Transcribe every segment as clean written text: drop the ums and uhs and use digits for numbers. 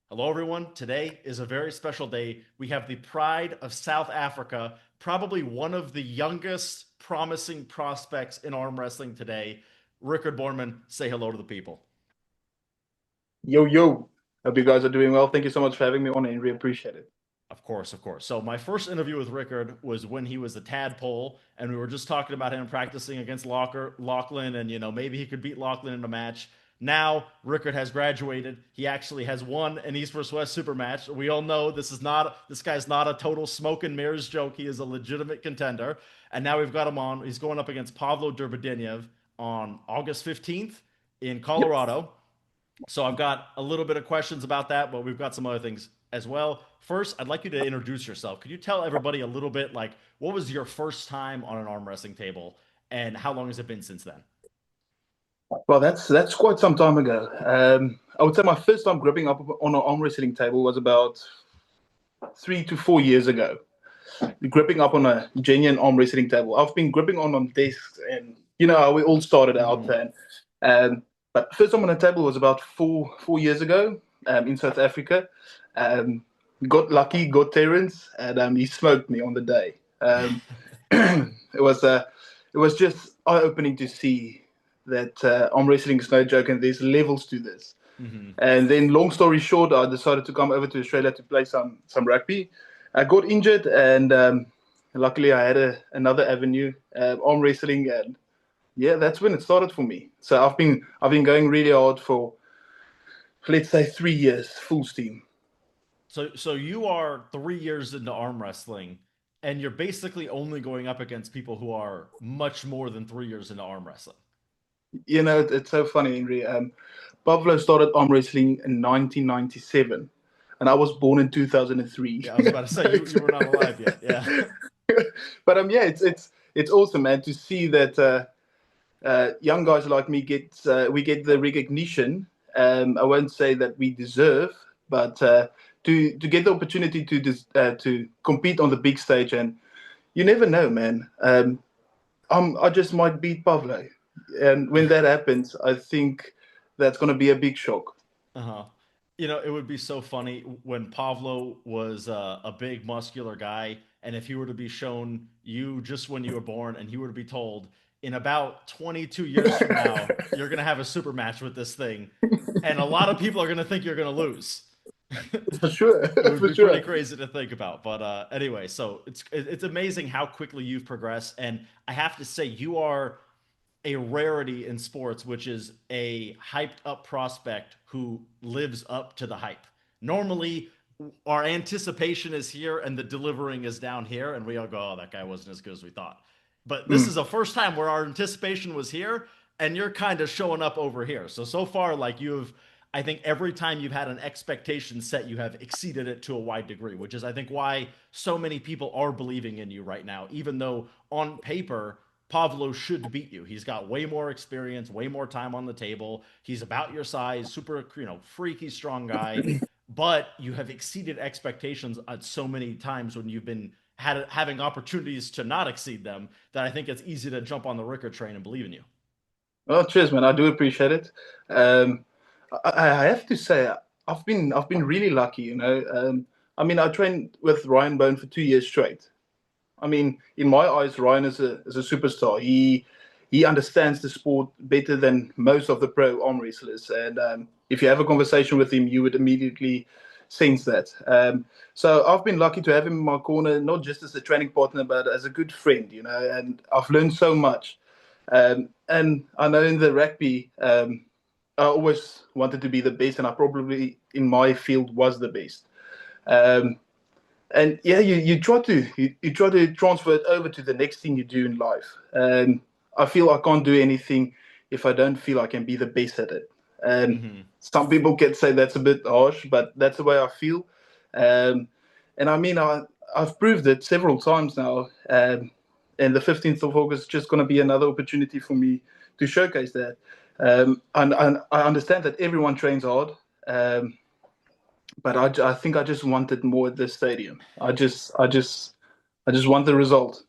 Hello, everyone. Today is a very special day. We have the pride of South Africa, probably one of the youngest promising prospects in arm wrestling today. Riekerd Bornman, say hello to the people. Yo, yo. Hope you guys are doing well. Thank you so much for having me on, Henry. Appreciate it. Of course, of course. So my first interview with Riekerd was when he was a tadpole, and we were just talking about him practicing against Lachlan, and maybe he could beat Lachlan in a match. Now Riekerd has graduated. He actually has won an East vs West super match. We all know this guy's not a total smoke and mirrors joke. He is a legitimate contender, and now we've got him on. He's going up against Pavlo on August 15th in Yep. Colorado. So I've got a little bit of questions about that, but we've got some other things as well. First, I'd like you to introduce yourself. Could you tell everybody a little bit, like, what was your first time on an arm wrestling table, and how long has it been since then? Well, that's quite some time ago. I would say my first time gripping up on an arm wrestling table was about 3 to 4 years ago. Gripping up on a genuine arm wrestling table. I've been gripping on desks, and you know how we all started out Mm-hmm. then. But first time on a table was about four years ago in South Africa. Um, got lucky, got Terrance, and he smoked me on the day. It was just eye opening to see that arm wrestling is no joke, and there's levels to this. Mm-hmm. And then, long story short, I decided to come over to Australia to play some rugby. I got injured, and luckily, I had another avenue, arm wrestling, and yeah, that's when it started for me. So I've been going really hard for, let's say, 3 years, full steam. So you are 3 years into arm wrestling, and you're basically only going up against people who are much more than 3 years into arm wrestling. You know, it's so funny, Henry. Pavlo started arm wrestling in 1997, and I was born in 2003. Yeah, I was about to say you were not alive yet. Yeah. But yeah, it's awesome, man, to see that young guys like me get the recognition. I won't say that we deserve, but to get the opportunity to compete on the big stage, and you never know, man. I just might beat Pavlo, and when that happens, I think that's going to be a big shock. Uh-huh. It would be so funny when Pavlo was a big muscular guy, and if he were to be shown you just when you were born, and he were to be told, in about 22 years from now, you're gonna have a super match with this thing, and a lot of people are gonna think you're gonna lose. For sure, It would for be pretty sure. crazy to think about. But anyway, so it's amazing how quickly you've progressed, and I have to say you are a rarity in sports, which is a hyped up prospect who lives up to the hype. Normally, our anticipation is here and the delivering is down here, and we all go, oh, that guy wasn't as good as we thought. But this is Mm. the first time where our anticipation was here, and you're kind of showing up over here. So far, like I think every time you've had an expectation set, you have exceeded it to a wide degree, which is, I think, why so many people are believing in you right now, even though on paper, Pavlo should beat you. He's got way more experience, way more time on the table. He's about your size, super, freaky strong guy. But you have exceeded expectations at so many times when you've been having opportunities to not exceed them that I think it's easy to jump on the Riekerd train and believe in you. Well, cheers, man. I do appreciate it. Um, I have to say, I've been really lucky. I mean, I trained with Ryan Bowen for 2 years straight. I mean, in my eyes, Ryan is a superstar. He understands the sport better than most of the pro arm wrestlers. And if you have a conversation with him, you would immediately sense that. So I've been lucky to have him in my corner, not just as a training partner, but as a good friend. And I've learned so much. And I know in the rugby, I always wanted to be the best, and I probably in my field was the best. Um, and yeah, you try to transfer it over to the next thing you do in life. I feel I can't do anything if I don't feel I can be the best at it. And Mm-hmm. some people can say that's a bit harsh, but that's the way I feel. Um, and I mean, I've proved it several times now. And the 15th of August is just going to be another opportunity for me to showcase that. And I understand that everyone trains hard. Um, but I think I just wanted more at this stadium. I just want the result.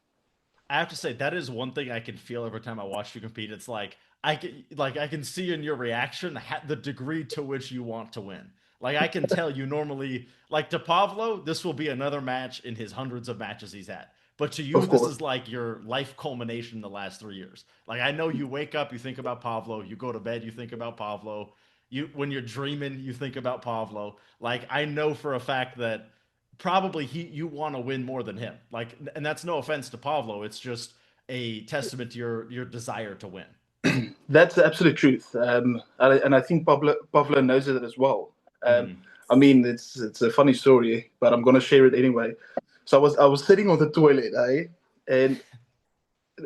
I have to say that is one thing I can feel every time I watch you compete. It's like I can see in your reaction the degree to which you want to win. Like I can tell you normally, like to Pavlo, this will be another match in his hundreds of matches he's had. But to you, Of this course. is like your life culmination in the last 3 years. Like I know you wake up, you think about Pavlo. You go to bed, you think about Pavlo. You when you're dreaming, you think about Pavlo. Like I know for a fact that probably you want to win more than him. Like, and that's no offense to Pavlo. It's just a testament to your desire to win. That's the absolute truth, and I think Pavlo knows it as well. Um, Mm-hmm. I mean, it's a funny story, but I'm gonna share it anyway. So I was sitting on the toilet, and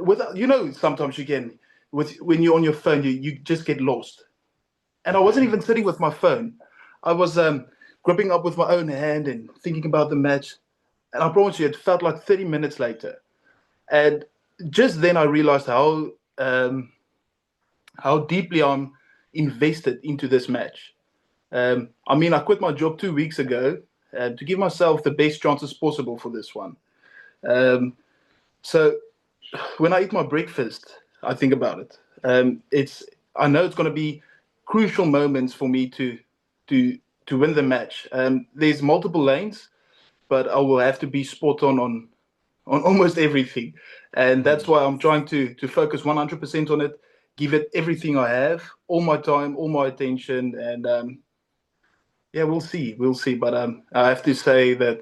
without sometimes you can with when you're on your phone, you just get lost. And I wasn't Okay. even sitting with my phone. I was gripping up with my own hand and thinking about the match. And I promise you, it felt like 30 minutes later. And just then I realized how deeply I'm invested into this match. I mean, I quit my job 2 weeks ago to give myself the best chances possible for this one. Um, so when I eat my breakfast, I think about it. It's I know it's going to be crucial moments for me to to win the match. There's multiple lanes, but I will have to be spot on almost everything, and that's Mm-hmm. why I'm trying to focus 100% on it, give it everything I have, all my time, all my attention, and yeah, we'll see. But I have to say that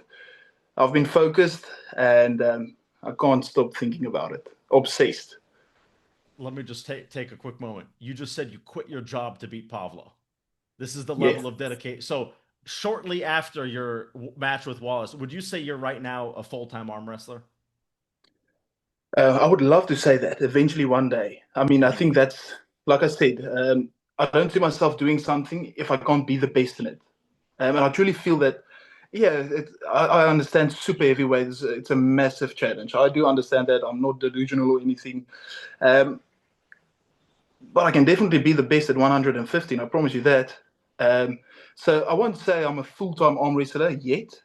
I've been focused, and I can't stop thinking about it. Obsessed. Let me just take a quick moment. You just said you quit your job to beat Pavlo. This is the Yeah. level of dedication. So shortly after your match with Wallace, would you say you're right now a full time arm wrestler? I would love to say that eventually one day. I mean, I Mm-hmm. think that's, like I said, I don't see myself doing something if I can't be the best in it. And I truly feel that, yeah, I understand super heavyweight. It's a massive challenge. I do understand that. I'm not delusional or anything. Um, but I can definitely be the best at 115. I promise you that. Um, so I won't say I'm a full time arm wrestler yet.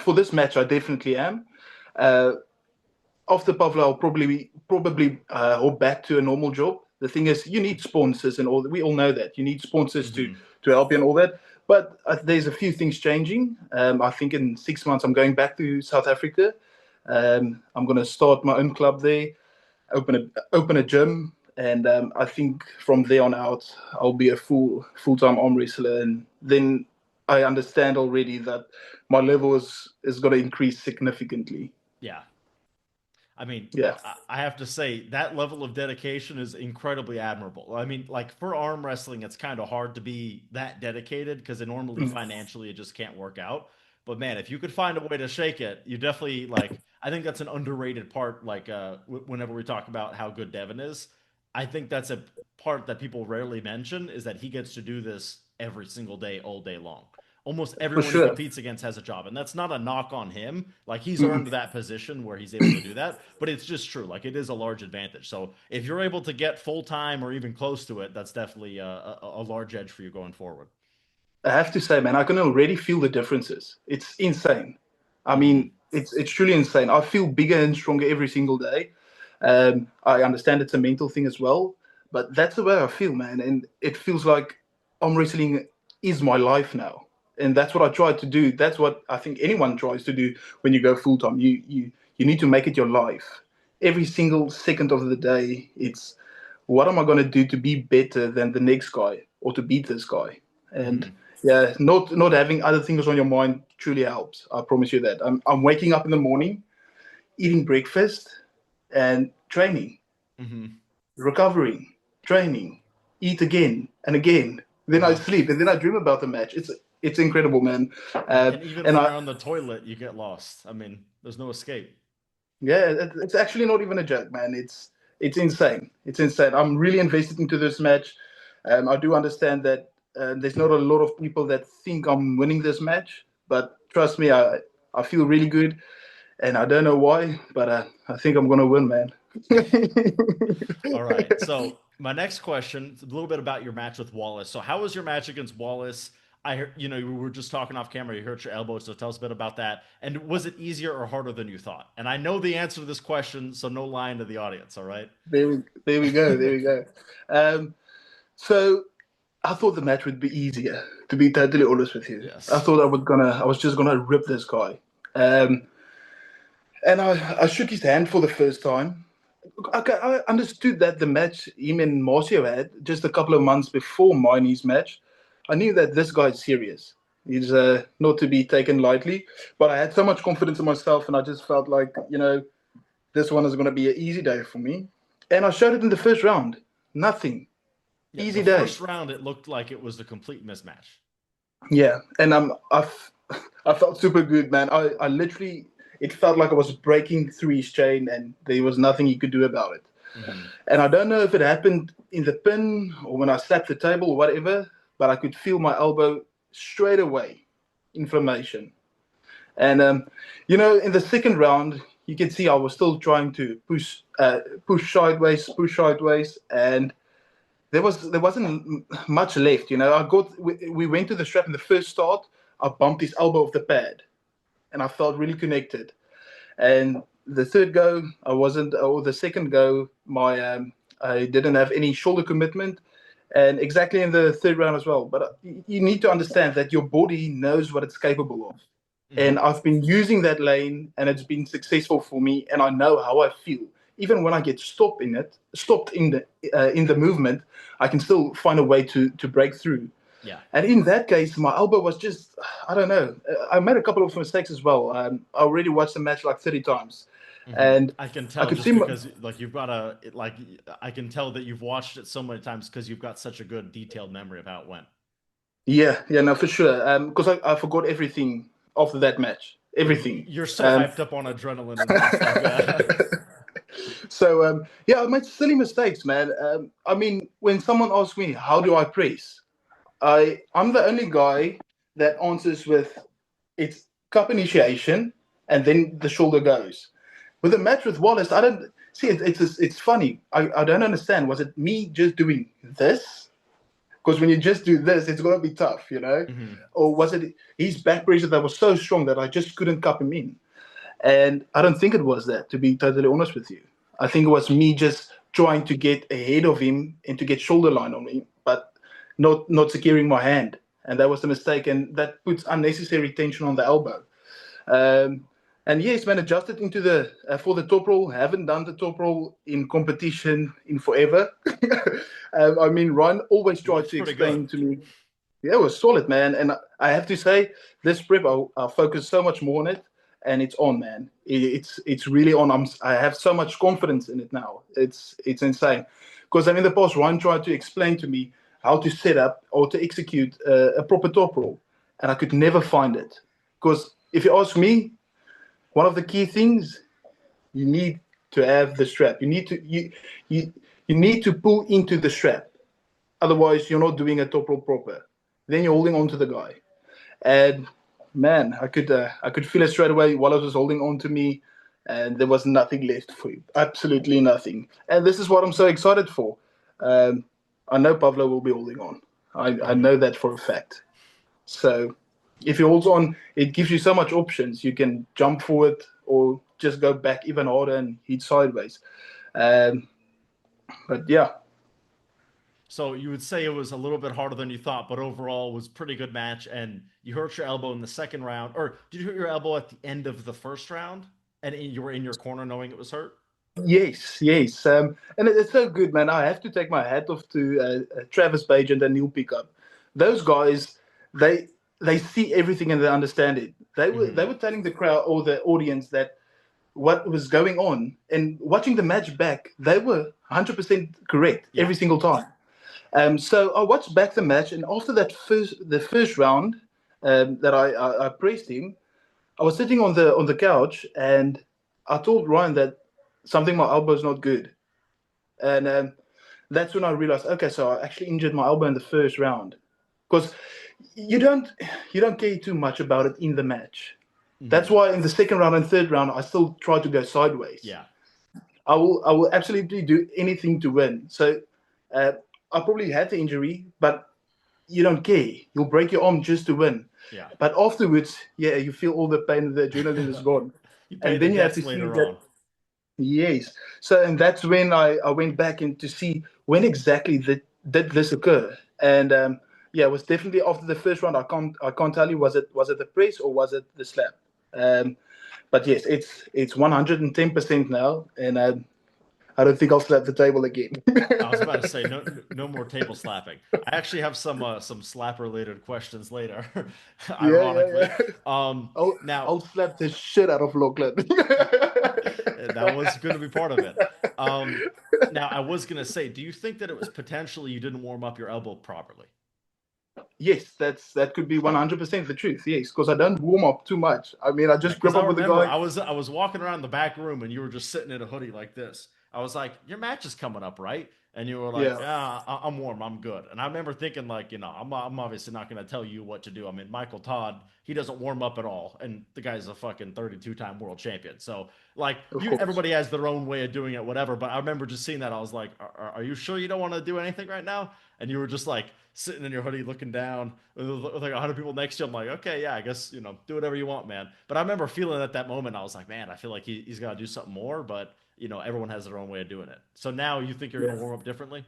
For this match, I definitely am. Uh, After Pavlo, I'll probably go back to a normal job. The thing is, you need sponsors and all. We all know that you need sponsors Mm-hmm. to help you and all that. But there's a few things changing. I think in 6 months I'm going back to South Africa. I'm going to start my own club there, open a gym, and I think from there on out I'll be a full time arm wrestler. And then I understand already that my level is going to increase significantly. Yeah. I mean, Yeah, I have to say that level of dedication is incredibly admirable. I mean, like for arm wrestling, it's kind of hard to be that dedicated because it normally mm, financially it just can't work out. But man, if you could find a way to shake it, you definitely like. I think that's an underrated part. Like whenever we talk about how good Devin is, I think that's a part that people rarely mention is that he gets to do this every single day, all day long. Almost for everyone he sure. competes against has a job, and that's not a knock on him. Like he's earned Mm-mm. that position where he's able to do that, but it's just true. Like it is a large advantage. So if you're able to get full time or even close to it, that's definitely a large edge for you going forward. I have to say, man, I can already feel the differences. It's insane. I Mm-hmm. mean, it's truly insane. I feel bigger and stronger every single day. I understand it's a mental thing as well, but that's the way I feel, man. And it feels like arm wrestling is my life now, and that's what I try to do. That's what I think anyone tries to do when you go full time. You need to make it your life. Every single second of the day, it's what am I going to do to be better than the next guy or to beat this guy? And Mm-hmm. yeah, not having other things on your mind truly helps. I promise you that. I'm waking up in the morning, eating breakfast, and training, Mm-hmm. recovering, training, eat again and again. Then I Wow. sleep, and then I dream about the match. It's incredible, man. And even And when I you're on the toilet, you get lost. I mean, there's no escape. Yeah, it's actually not even a joke, man. It's insane. It's insane. I'm really invested into this match. I do understand that there's not a lot of people that think I'm winning this match, but trust me, I feel really good, and I don't know why, but I think I'm gonna win, man. All right. So my next question is a little bit about your match with Wallace. So how was your match against Wallace? I heard, we were just talking off camera. You hurt your elbow, so tell us a bit about that. And was it easier or harder than you thought? And I know the answer to this question, so no lying to the audience. All right. There we go. There we go. Um, so I thought the match would be easier, to be totally honest with you. I Yes. thought I was just gonna rip this guy. Um, and I shook his hand for the first time. I understood that the match him and Marcio had just a couple of months before Mine's match. I knew that this guy's serious. He's not to be taken lightly. But I had so much confidence in myself, and I just felt like, this one is going to be an easy day for me. And I showed it in the first round. Nothing. Yeah, the Easy day. first round it looked like it was a complete mismatch. Yeah. And I felt super good, man. I literally, it felt like I was breaking through his chain, and there was nothing he could do about it. Hmm. And I don't know if it happened in the pin or when I slapped the table or whatever, but I could feel my elbow straight away, inflammation. And in the second round, you can see I was still trying to push sideways, and there wasn't much left. We went to the strap in the first start. I bumped his elbow off the pad, and I felt really connected. And the third go, I wasn't, or the second go, I didn't have any shoulder commitment, and exactly in the third round as well. But you need to understand that your body knows what it's capable of, Hmm. and I've been using that lane, and it's been successful for me, and I know how I feel. Even when I get stopped in the movement, I can still find a way to break through. Yeah. And in that case, my elbow was just, I don't know. I made a couple of mistakes as well. I already watched the match like 30 times. Hmm. And I can I tell could just see my, because like you've got a like I can tell that you've watched it so many times because you've got such a good detailed memory of how it went. yeah, yeah, no, for sure. Because I forgot everything after that match. Yeah, Everything. you're so Um, hyped up on adrenaline and stuff. Yeah. so, yeah, I made silly mistakes, man. I mean, when someone asks me, how do I press? I'm the only guy that answers with it's cup initiation and then the shoulder goes. With the match with Wallace, I don't see it. It's funny. I don't understand. Was it me just doing this? Because when you just do this, it's gonna be tough, Hmm. Or was it his back pressure that was so strong that I just couldn't cup him in? And I don't think it was that, to be totally honest with you. I think it was me just trying to get ahead of him and to get shoulder line on him, but not securing my hand. And that was the mistake, and that puts unnecessary tension on the elbow. Um, and yes, man, adjusted into the for the top roll. Haven't done the top roll in competition in forever. I mean, Ryan always It tried looks to pretty good. explain to me. Yeah, it was solid, man. And I have to say, this prep, I focus so much more on it, and it's on, man. It's really on. I have so much confidence in it now. It's insane. Because I mean, in the past, Ryan tried to explain to me how to set up or to execute a proper top roll, and I could never find it. Because if you ask me, one of the key things you need to have the strap. You you need to pull into the strap. Otherwise, you're not doing a top roll proper. Then you're holding on to the guy. And man, I could feel it straight away. Wallace was holding on to me, and there was nothing left for him. Absolutely nothing. And this is what I'm so excited for. Um, I know Pavlo will be holding on. I Hmm. know that for a fact. So if he holds on, it gives you so much options. You can jump forward or just go back even harder and hit sideways. Um, but yeah, So you would say it was a little bit harder than you thought, but overall was pretty good match. And you hurt your elbow in the second round, or did you hurt your elbow at the end of the first round? And you were in your corner knowing it was hurt. yes, yes. And it's so good, man. I have to take my hat off to Travis Page and Neil Pickup. Those guys, they they see everything and they understand it. Hmm. They were telling the crowd or the audience that what was going on, and watching the match back, they were 100% correct Yeah. every single time. So I watched back the match, and after the first round that I praised him, I was sitting on the couch, and I told Ryan that something my elbow is not good, and that's when I realized, okay, so I actually injured my elbow in the first round, because you don't you don't care too much about it in the match. That's Hmm. why in the second round and third round, I still try to go sideways. Yeah. I will absolutely do anything to win. So uh, I probably had the injury, but you don't care. You'll break your arm just to win. Yeah. But afterwards, yeah, you feel all the pain, the adrenaline is gone. You pay And the then you have to debts see later that, on. yes. So, and that's when I went back in to see when exactly did this occur. And yeah, it was definitely after the first round. I can't tell you, was it the press or was it the slap. Um, but yes, it's 110% now, and I don't think I'll slap the table again. I was about to say no more table slapping. I actually have some slap related questions later, Yeah, yeah, ironically. yeah. I'll Now I'll slap the shit out of Lachlan. that was going to be part of it. Um, now I was going to say, do you think that it was potentially you didn't warm up your elbow properly? Yes, that could be 100% the truth. Yes, because I don't warm up too much. I mean, I Yeah, just because grab I up with the remember guy. I was walking around the back room and you were just sitting in a hoodie like this. I was like, "Your match is coming up, right?" And you were like, Yeah, "Yeah, I'm warm, I'm good." And I remember thinking, like, I'm obviously not going to tell you what to do. I mean, Michael Todd, he doesn't warm up at all, and the guy's a fucking 32-time world champion. So, like, of you, course. everybody has their own way of doing it, whatever. But I remember just seeing that. I was like, "Are you sure you don't want to do anything right now?" And you were just like sitting in your hoodie looking down with like 100 people next to you. I'm like, okay, yeah, I guess, do whatever you want, man. But I remember feeling at that moment, I was like, man, I feel like he's got to do something more, but everyone has their own way of doing it. So now you think you're going Yeah. to warm up differently?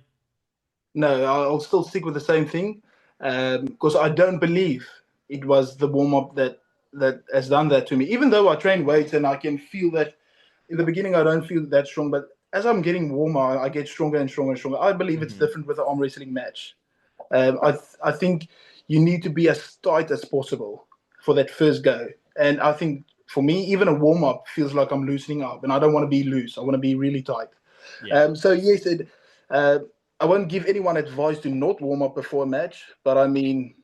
No, I'll still stick with the same thing because I don't believe it was the warm up that has done that to me. Even though I train weights and I can feel that in the beginning, I don't feel that strong, but as I'm getting warmer, I get stronger and stronger and stronger. I believe it's Mm-hmm. different with the arm wrestling match. I think you need to be as tight as possible for that first go. And I think for me, even a warm up feels like I'm loosening up, and I don't want to be loose. I want to be really tight. Yeah. So yes, uh, I won't give anyone advice to not warm up before a match, but I mean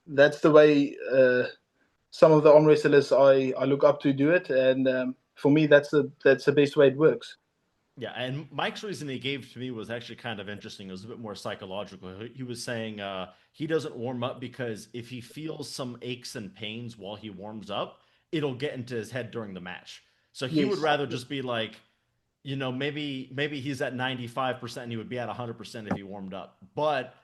that's the way some of the arm wrestlers I look up to do it, and for me that's the best way it works. Yeah, and Mike's reason he gave to me was actually kind of interesting. It was a bit more psychological. He was saying he doesn't warm up because if he feels some aches and pains while he warms up, it'll get into his head during the match. So he would Yes, rather just be like, maybe he's at 95% and he would be at 100% if he warmed up. But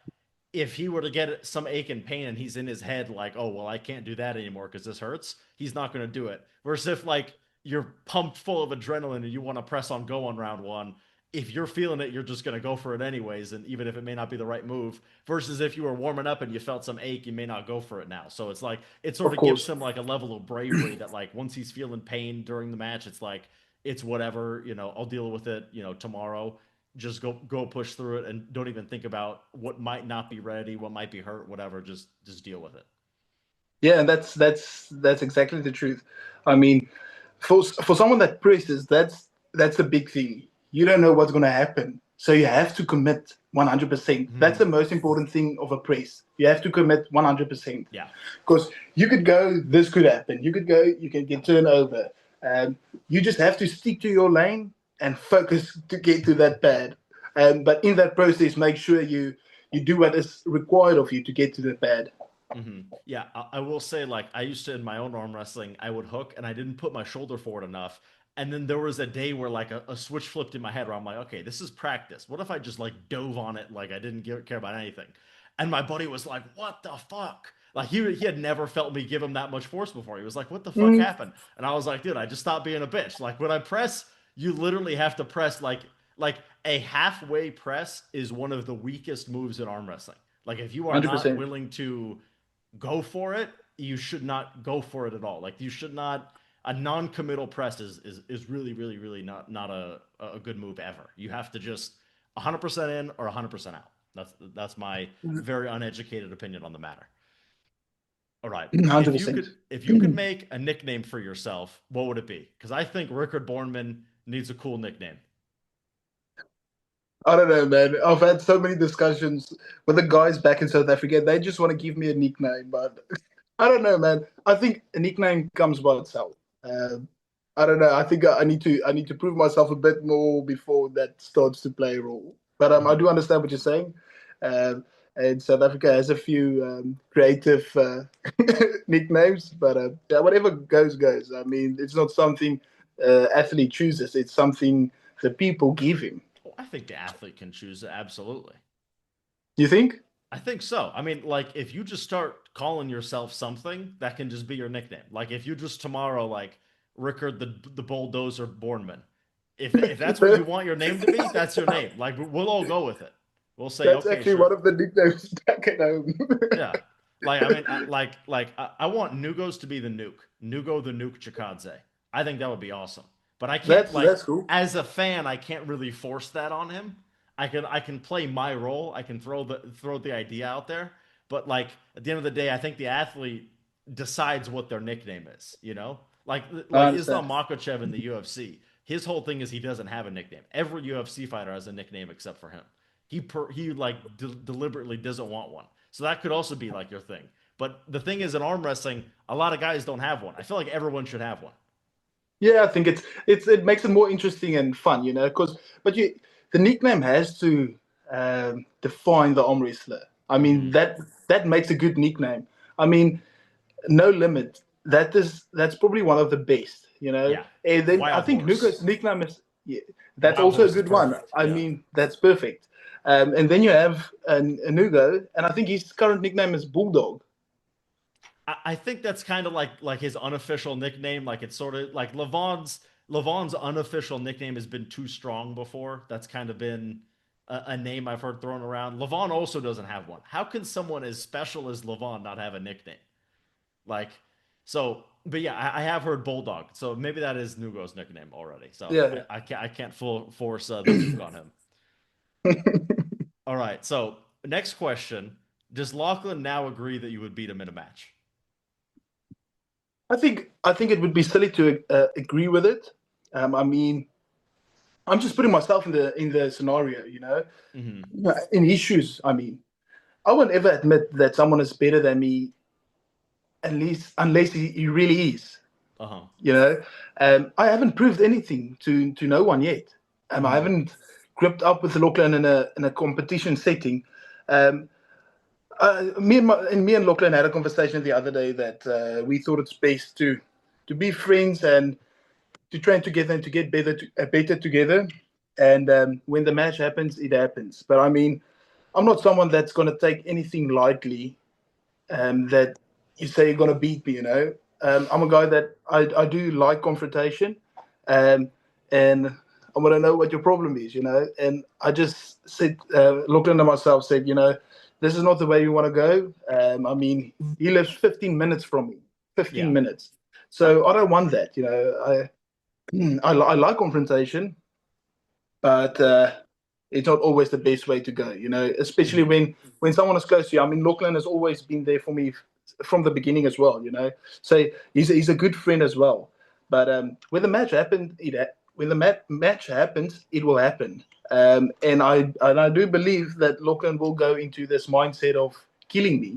if he were to get some ache and pain and he's in his head like, oh well, I can't do that anymore because this hurts, he's not going to do it. Versus if like you're pumped full of adrenaline and you want to press on go on round one, if you're feeling it, you're just going to go for it anyways, and even if it may not be the right move. Versus if you were warming up and you felt some ache, you may not go for it now. So it's like it sort of of gives course. him like a level of bravery that like once he's feeling pain during the match, it's like it's whatever, I'll deal with it, tomorrow. Just go push through it and don't even think about what might not be ready, what might be hurt, whatever. Just deal with it. Yeah, and that's exactly the truth. I mean, for someone that presses, that's a big thing. You don't know what's going to happen, so you have to commit 100%. That's Mm, the most important thing of a press. You have to commit 100% yeah. because you could go, this could happen. You could go, you can get turned over. You just have to stick to your lane and focus to get to that pad. But in that process, make sure you do what is required of you to get to the pad. Yeah, I will say, like, I used to in my own arm wrestling, I would hook and I didn't put my shoulder forward enough. And then there was a day where, like, a switch flipped in my head where I'm like, okay, this is practice. What if I just, like, dove on it like I didn't care about anything? And my buddy was like, what the fuck? Like, he had never felt me give him that much force before. He was like, what the fuck Mm, happened? And I was like, dude, I just stopped being a bitch. Like, when I press, you literally have to press, like a halfway press is one of the weakest moves in arm wrestling. Like, if you are not 100%. willing to go for it, you should not go for it at all. Like you should not. A non-committal press is really really really not a good move ever. You have to just 100% in or 100% out. That's my very uneducated opinion on the matter. All right. If you 100%. could if you could make a nickname for yourself, what would it be? Because I think Riekerd Bornman needs a cool nickname. I don't know, man. I've had so many discussions with the guys back in South Africa. They just want to give me a nickname, but I don't know, man. I think a nickname comes by itself. I don't know. I think I need to prove myself a bit more before that starts to play a role. But I Mm-hmm. do understand what you're saying. Um, and South Africa has a few creative nicknames, but yeah, whatever goes goes. I mean, it's not something athlete chooses. It's something the people give him. Oh, I think the athlete can choose it absolutely. You think? I think so. I mean, like if you just start calling yourself something, that can just be your nickname. Like if you just tomorrow like Rickard the bulldozer Bornman. If that's what you want your name to be, that's your name. Like we'll all go with it. We'll say, That's okay, actually one sure. of the nicknames back at home. Yeah. Like, I mean, I want Nugos to be the nuke. Nugo the nuke Chikadze. I think that would be awesome. But I can't, like, That's cool. as a fan, I can't really force that on him. I can play my role. I can throw the idea out there. But like at the end of the day, I think the athlete decides what their nickname is, you know? I Like understand. Islam Makhachev in the UFC. His whole thing is he doesn't have a nickname. Every UFC fighter has a nickname except for him. He like deliberately doesn't want one. So that could also be like your thing. But the thing is, in arm wrestling, a lot of guys don't have one. I feel like everyone should have one. Yeah, I think it makes it more interesting and fun, because the nickname has to define the arm wrestler. I mean Mm-hmm. that makes a good nickname. I mean, no limit. That's probably one of the best, Yeah, And then I Wild think Nuka's Horse. nickname is, yeah, that's Wild also a Horse is good one. perfect. I Yeah. mean, that's perfect. And then you have a Nugo, and I think his current nickname is Bulldog. I think that's kind of like his unofficial nickname. Like it's sort of like Levon's unofficial nickname has been too strong before. That's kind of been a name I've heard thrown around. Levon also doesn't have one. How can someone as special as Levon not have a nickname? Like, so, but yeah, I have heard Bulldog. So maybe that is Nugo's nickname already. So Yeah. I can't full force the nuke on him. All right. So next question: does Lachlan now agree that you would beat him in a match? I think it would be silly to agree with it. I mean, I'm just putting myself in the scenario, Hmm. in his shoes. I mean, I won't ever admit that someone is better than me, at least unless he really is. Uh huh. You know, I haven't proved anything to no one yet. I Hmm. haven't gripped up with Lachlan in a competition setting. Um, me and Lachlan had a conversation the other day that we thought it's best to be friends and to train together and to get better together. And when the match happens, it happens. But I mean, I'm not someone that's going to take anything lightly. That you say you're going to beat me. I'm a guy that I do like confrontation, um, and I want to know what your problem is. And I just said, looked into myself, said, this is not the way you want to go. I mean, he lives 15 minutes from me, 15 Yeah. minutes. I, So I don't want that. I like confrontation, but it's not always the best way to go. Especially mhm. when someone is close to you. I mean, Lachlan has always been there for me from the beginning as well. So he's a good friend as well. But when the match happened, when the match happens, it will happen. And I do believe that Lachlan will go into this mindset of killing me.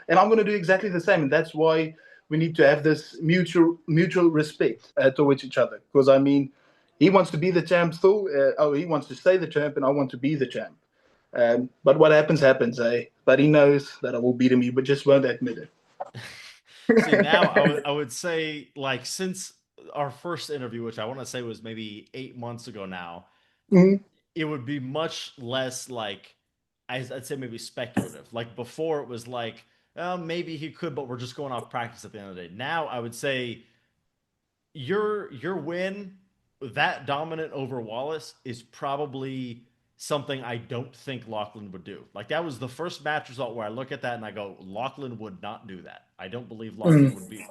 And I'm going to do exactly the same. And that's why we need to have this mutual respect towards each other. Because I mean, he wants to be the champ still. He wants to stay the champ, and I want to be the champ. But what happens, happens, eh? But he knows that I will beat him. He but just won't admit See, now it. I would say like since our first interview, which I want to say was maybe 8 months ago now, Mhm. it would be much less like I'd say maybe speculative. Like before, it was like maybe he could, but we're just going off practice at the end of the day. Now I would say your win that dominant over Wallace is probably something I don't think Lachlan would do. Like that was the first match result where I look at that and I go, Lachlan would not do that. I don't believe Lachlan Mhm.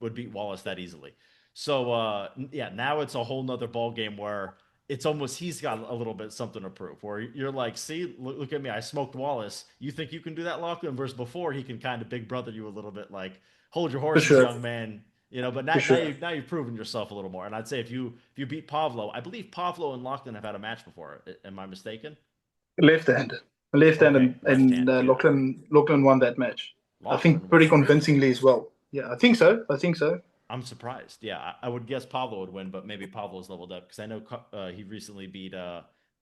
would beat Wallace that easily. So yeah, now it's a whole nother ball game where it's almost he's got a little bit something to prove. Where you're like, see, look at me, I smoked Wallace. You think you can do that, Lachlan? Versus before, he can kind of big brother you a little bit, like hold your For horses, sure, young man. But for sure. now you've proven yourself a little more. And I'd say if you beat Pavlo, I believe Pavlo and Lachlan have had a match before. Am I mistaken? Left hand, left hand, Okay, left and hand. Yeah, Lachlan won that match. I think Lachlan pretty was really. convincingly as well. Yeah, I think so. I think so. I'm surprised. Yeah, I would guess Pablo would win, but maybe Pablo's leveled up because I know he recently beat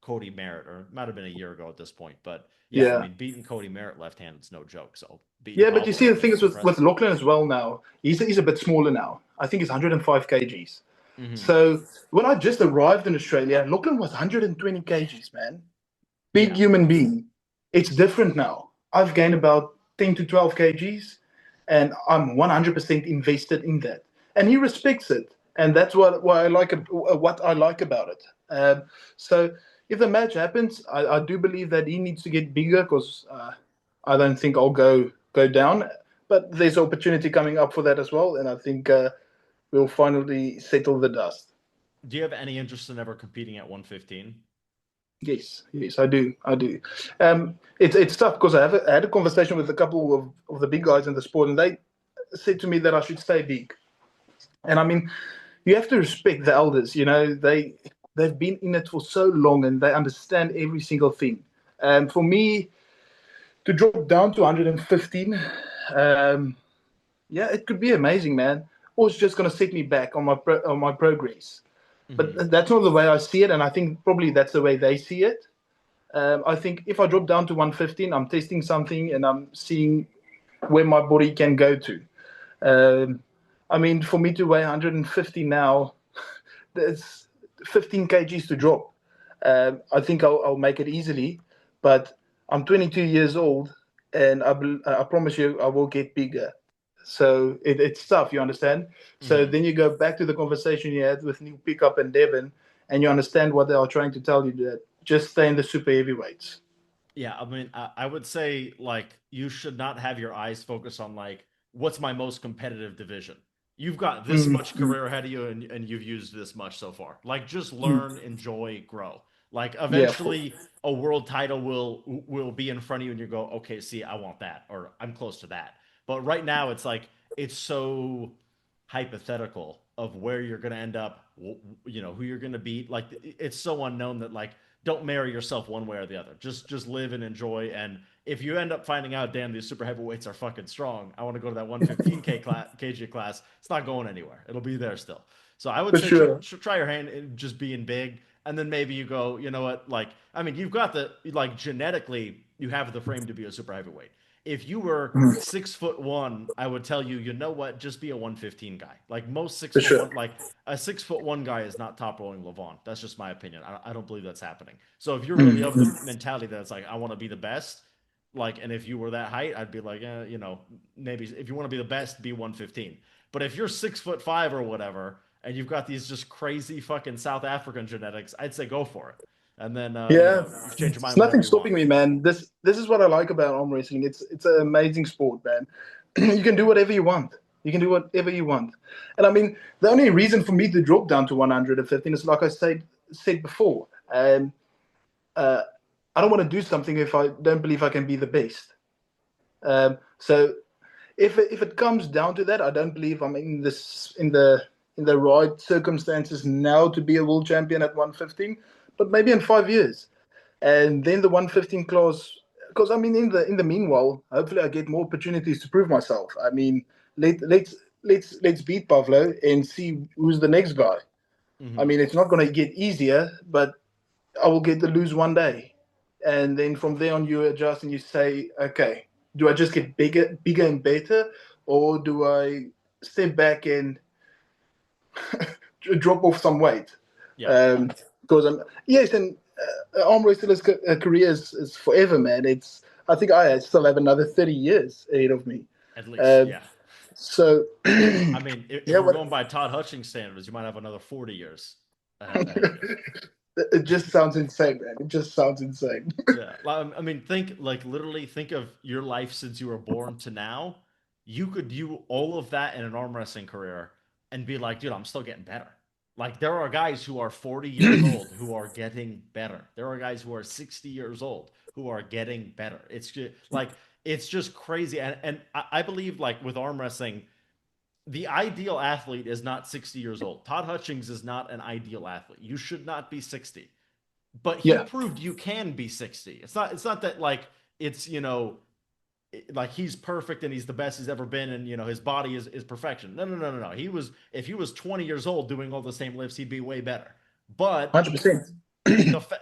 Cody Merritt, or it might have been a year ago at this point. But yeah, I Yeah. mean, beating Cody Merritt left-handed is no joke. So beating Yeah, but you Pablo, see, I the think thing is is with impressive. Lachlan as well now, he's a bit smaller now. I think he's 105 kgs. Hmm. So when I just arrived in Australia, Lachlan was 120 kgs, man. Big Yeah, human being. It's different now. I've gained about 10 to 12 kgs, and I'm 100% invested in that. And he respects it, and that's what I like about it. So if the match happens, I do believe that he needs to get bigger because I don't think I'll go down. But there's opportunity coming up for that as well, and I think we'll finally settle the dust. Do you have any interest in ever competing at 115? Yes, I do. It's tough because I had a conversation with a couple of the big guys in the sport, and they said to me that I should stay big. And I mean, you have to respect the elders. You know, they've been in it for so long, and they understand every single thing. And for me to drop down to 115, um, yeah, it could be amazing, man. Or it's just going to set me back on on my progress. Mm-hmm. But that's not the way I see it, and I think probably that's the way they see it. I think if I drop down to 115, I'm testing something and I'm seeing where my body can go to. Um, I mean, for me to weigh 150 now, there's 15 kgs to drop. I think I'll make it easily, but I'm 22 years old, and I promise you, I will get bigger. So it's tough, you understand? So Mm-hmm. then you go back to the conversation you had with Neil Pickup and Devon, and you understand what they are trying to tell you, that just stay in the super heavyweights. Yeah, I mean, I would say like you should not have your eyes focus on like what's my most competitive division. You've got this much Mm-hmm. career ahead of you, and you've used this much so far. Like, just Mm. learn, enjoy, grow. Like, Yeah, eventually, a world title will be in front of you, and you go, okay, see, I want that, or I'm close to that. But right now, it's like it's so hypothetical of where you're going to end up, who you're going to beat. Like, it's so unknown that like don't marry yourself one way or the other. Just live and enjoy. And if you end up finding out, damn, these super heavyweights are fucking strong, I want to go to that 115 kg class. It's not going anywhere. It'll be there still. So I would for say sure. try your hand in just being big, and then maybe you go, you know what? Like, I mean, you've got the like genetically, you have the frame to be a super heavyweight. If you were Mm. 6'1", I would tell you, you know what? Just be a 115 guy. Like most six For foot sure. one, like a 6'1" guy is not top rolling Levon. That's just my opinion. I don't believe that's happening. So if you're really of the Mm. mentality that it's like I want to be the best, like, and if you were that height, I'd be like, maybe if you want to be the best, be 115. But if you're 6'5" or whatever, and you've got these just crazy fucking South African genetics, I'd say go for it. And then Yeah, you change your it's mind whenever nothing you want. stopping me, man. This is what I like about arm wrestling. It's an amazing sport, man. You can do whatever you want. You can do whatever you want. And I mean, the only reason for me to drop down to 115 is like I said before. Uh, I don't want to do something if I don't believe I can be the best. So if it comes down to that, I don't believe I'm in the right circumstances now to be a world champion at 115. But maybe in 5 years, and then the 115 class. Because I mean, in the meanwhile, hopefully I get more opportunities to prove myself. I mean, let's beat Pavlo and see who's the next guy. I Mm-hmm. mean, it's not going to get easier, but I will get to lose one day, and then from there on, you adjust and you say, okay, do I just get bigger and better, or do I step back and drop off some weight? Yeah, Because I'm yes, and arm wrestler's career is forever, man. It's I think I still have another 30 years ahead of me. at least. Um, Yeah. so I mean, if yeah, we're what going by Todd Hutchings standards, you might have another 40 years ahead of you. it just sounds insane, man. It just sounds insane. Yeah. I mean, literally think of your life since you were born to now. You could do all of that in an arm wrestling career and be like, dude, I'm still getting better. Like, there are guys who are 40 years old who are getting better. There are guys who are 60 years old who are getting better. It's just crazy. And I believe, like, with arm wrestling, the ideal athlete is not 60 years old. Todd Hutchings is not an ideal athlete. You should not be 60, but he Yeah, proved you can be 60. It's not that like it's like he's perfect and he's the best he's ever been, and his body is perfection. No. If he was 20 years old doing all the same lifts, he'd be way better. But 100%.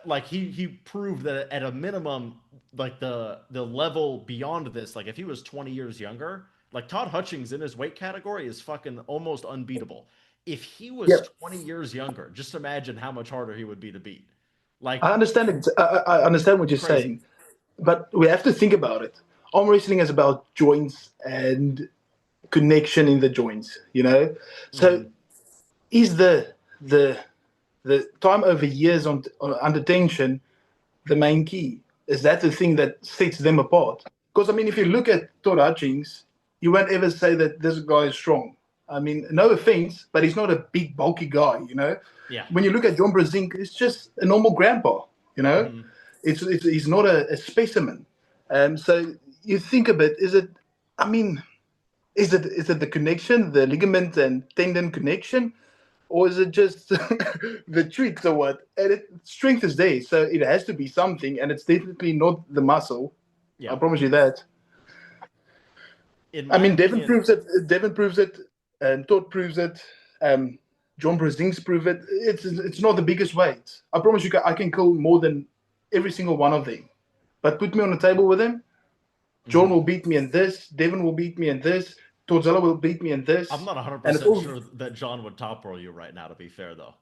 like he proved that at a minimum, like the level beyond this, like if he was 20 years younger, like Todd Hutchings in his weight category is fucking almost unbeatable. If he Yeah, was 20 years younger, just imagine how much harder he would be to beat. Like, I understand it. I understand what you're crazy. saying, but we have to think about it. Arm wrestling is about joints and connection in the joints. So Mm-hmm. is the the time over years under tension, the main key. Is that the thing that sets them apart? Because, I mean, if you look at Todd Hutchings, you won't ever say that this guy is strong. I mean, no offense, but he's not a big, bulky guy, you know? Yeah. When you look at John Brezink, it's just a normal grandpa, you know? Mm-hmm. He's not a specimen. So you think a bit, I mean, is it the connection, the ligament and tendon connection? Or is it just the treats or what? And strength is there, so it has to be something, and it's definitely not the muscle. I Yeah. promise you that. In I my mean, Devin opinion, proves it. Devin proves it. Todd proves it. John Brzezinks prove it. It's not the biggest weight. I promise you, I can kill more than every single one of them. But put me on the table with them. John mhm. will beat me in this. Devin will beat me in this. Todzilla will beat me in I'm this. not And it's 100% all. sure that John would top roll you right now, to be fair, though.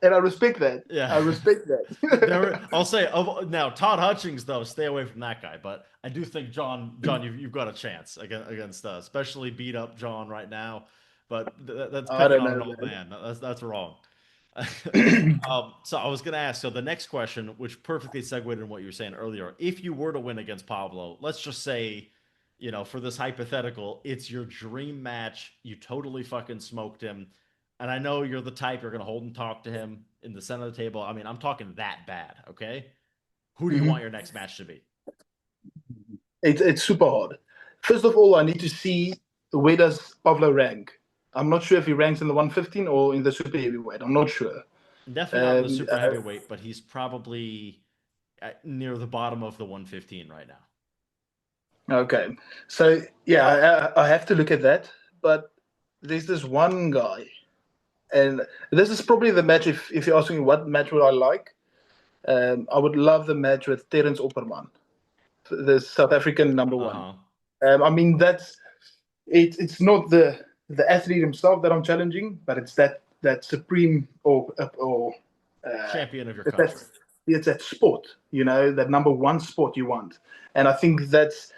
And I respect that. Yeah. I respect that. I'll say now Todd Hutchings though, stay away from that guy. But I do think John, you've got a chance against especially beat up John right now. But that's I picking don't on an know, old man. That's wrong. man. So I was going to ask. So the next question, which perfectly segued in what you were saying earlier, if you were to win against Pavlo, let's just say, for this hypothetical, it's your dream match. You totally fucking smoked him, and I know you're the type you're going to hold and talk to him in the center of the table. I mean, I'm talking that bad. Okay, who do you want Mhm. your next match to be? It's super hard. First of all, I need to see where does Pavlo rank. I'm not sure if he ranks in the 115 or in the super heavyweight. I'm not sure. Definitely not in the Um, super heavyweight, but he's probably near the bottom of the 115 right now. okay, so yeah, I have to look at that. But there's this one guy, and this is probably the match. If you're asking me what match would I like, I would love the match with Terrance Opperman, the South African number Uh one. huh. I mean that's it's not the athlete himself that I'm challenging, but it's that supreme or Champion of your that's country. it's that sport, that number one sport you want. And I think that's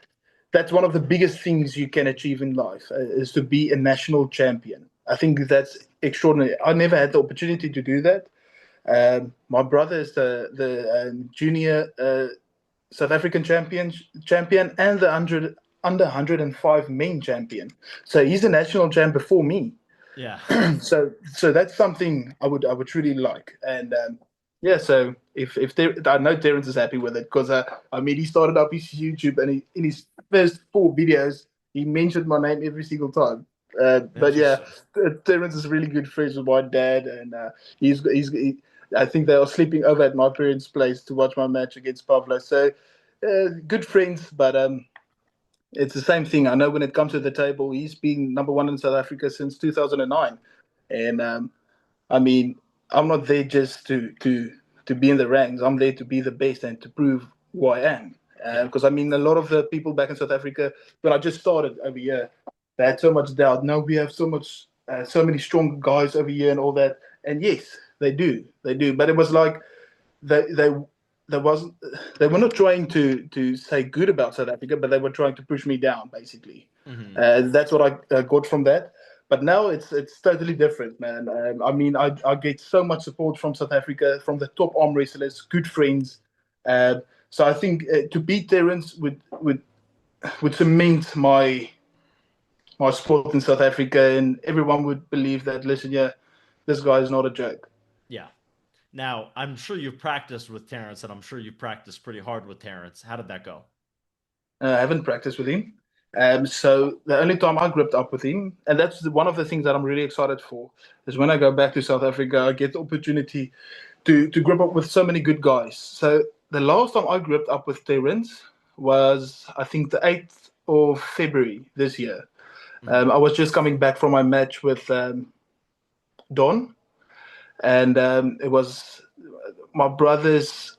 one of the biggest things you can achieve in life is to be a national champion. I think that's extraordinary. I never had the opportunity to do that. My brother is the junior South African champion and the under 105 main champion. So he's a national champ before me. Yeah. So that's something I would truly like. And yeah, so I know Terrance is happy with it because I mean he started up his YouTube and in his first 4 videos he mentioned my name every single time. But yeah, Interesting. Terrance is really good friends with my dad, and I think they are sleeping over at my parents' place to watch my match against Pavlo. So good friends, but it's the same thing. I know when it comes to the table, he's been number one in South Africa since 2009, and I mean, I'm not there just to be in the ranks. I'm there to be the best and to prove who I am. Yeah. Because I mean, a lot of the people back in South Africa, when I just started over here, they had so much doubt. Now we have so many strong guys over here and all that. And yes, they do. But it was like they there wasn't they were not trying to say good about South Africa, but they were trying to push me down, basically. Hmm. That's what I got from that. But now it's totally different, man. I mean, I get so much support from South Africa, from the top arm wrestlers, good friends. Uh, so I think to beat Terrance would cement my sport in South Africa, and everyone would believe that. Listen, yeah, this guy is not a joke. Yeah. Now, I'm sure you've practiced with Terrance, and I'm sure you've practiced pretty hard with Terrance. How did that go? I haven't practiced with him. So the only time I gripped up with him, and that's one of the things that I'm really excited for, is when I go back to South Africa, I get the opportunity to grip up with so many good guys. So the last time I gripped up with Terrence was, I think, the 8th of February this year. Hmm. I was just coming back from my match with Don, and it was my brother's.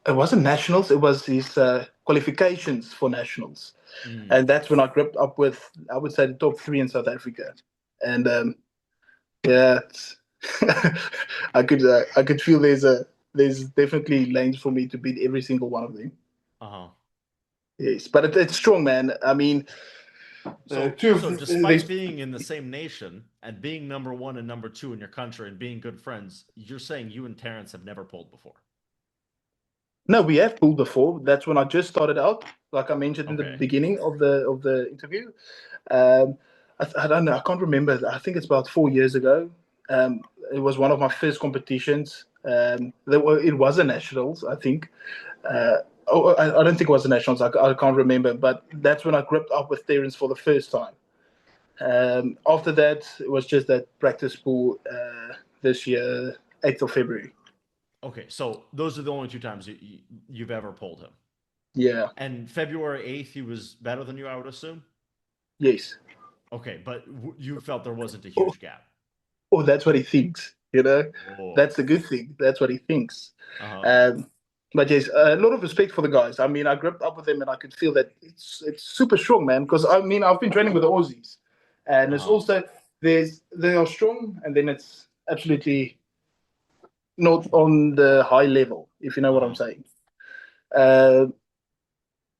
It wasn't nationals; it was his qualifications for nationals. Hmm. And that's when I gripped up with, I would say, the top three in South Africa. And yeah, I could feel there's definitely lanes for me to beat every single one of them. Uh huh. Yes, but it's strong, man. I mean, So, Two of so these. despite being in the same nation and being number one and number two in your country and being good friends, you're saying you and Terrance have never pulled before. No, we have pulled before. That's when I just started out, like I mentioned in the Okay. beginning of the interview. Um, I don't know. I can't remember. I think it's about 4 years ago. Um, it was one of my first competitions. It was a nationals, I think. Uh, I don't think it was a nationals. I can't remember. But that's when I gripped up with Terrance for the first time. After that, it was just that practice pool this year, 8th of February. Okay. So those are the only two times you've ever pulled him. Yeah. And February 8th, he was better than you, I would assume. Yes. Okay. But you felt there wasn't a Oh, huge gap. oh, that's what he thinks. You know, Oh. that's a good thing. That's what he thinks. Uh huh. Um, but yes, a lot of respect for the guys. I mean, I gripped up with them, and I could feel that it's super strong, man. Because I mean, I've been training with the Aussies, and Uh it's huh. also they are strong, and then it's absolutely not on the high level, if you know Uh what I'm huh. saying. Uh,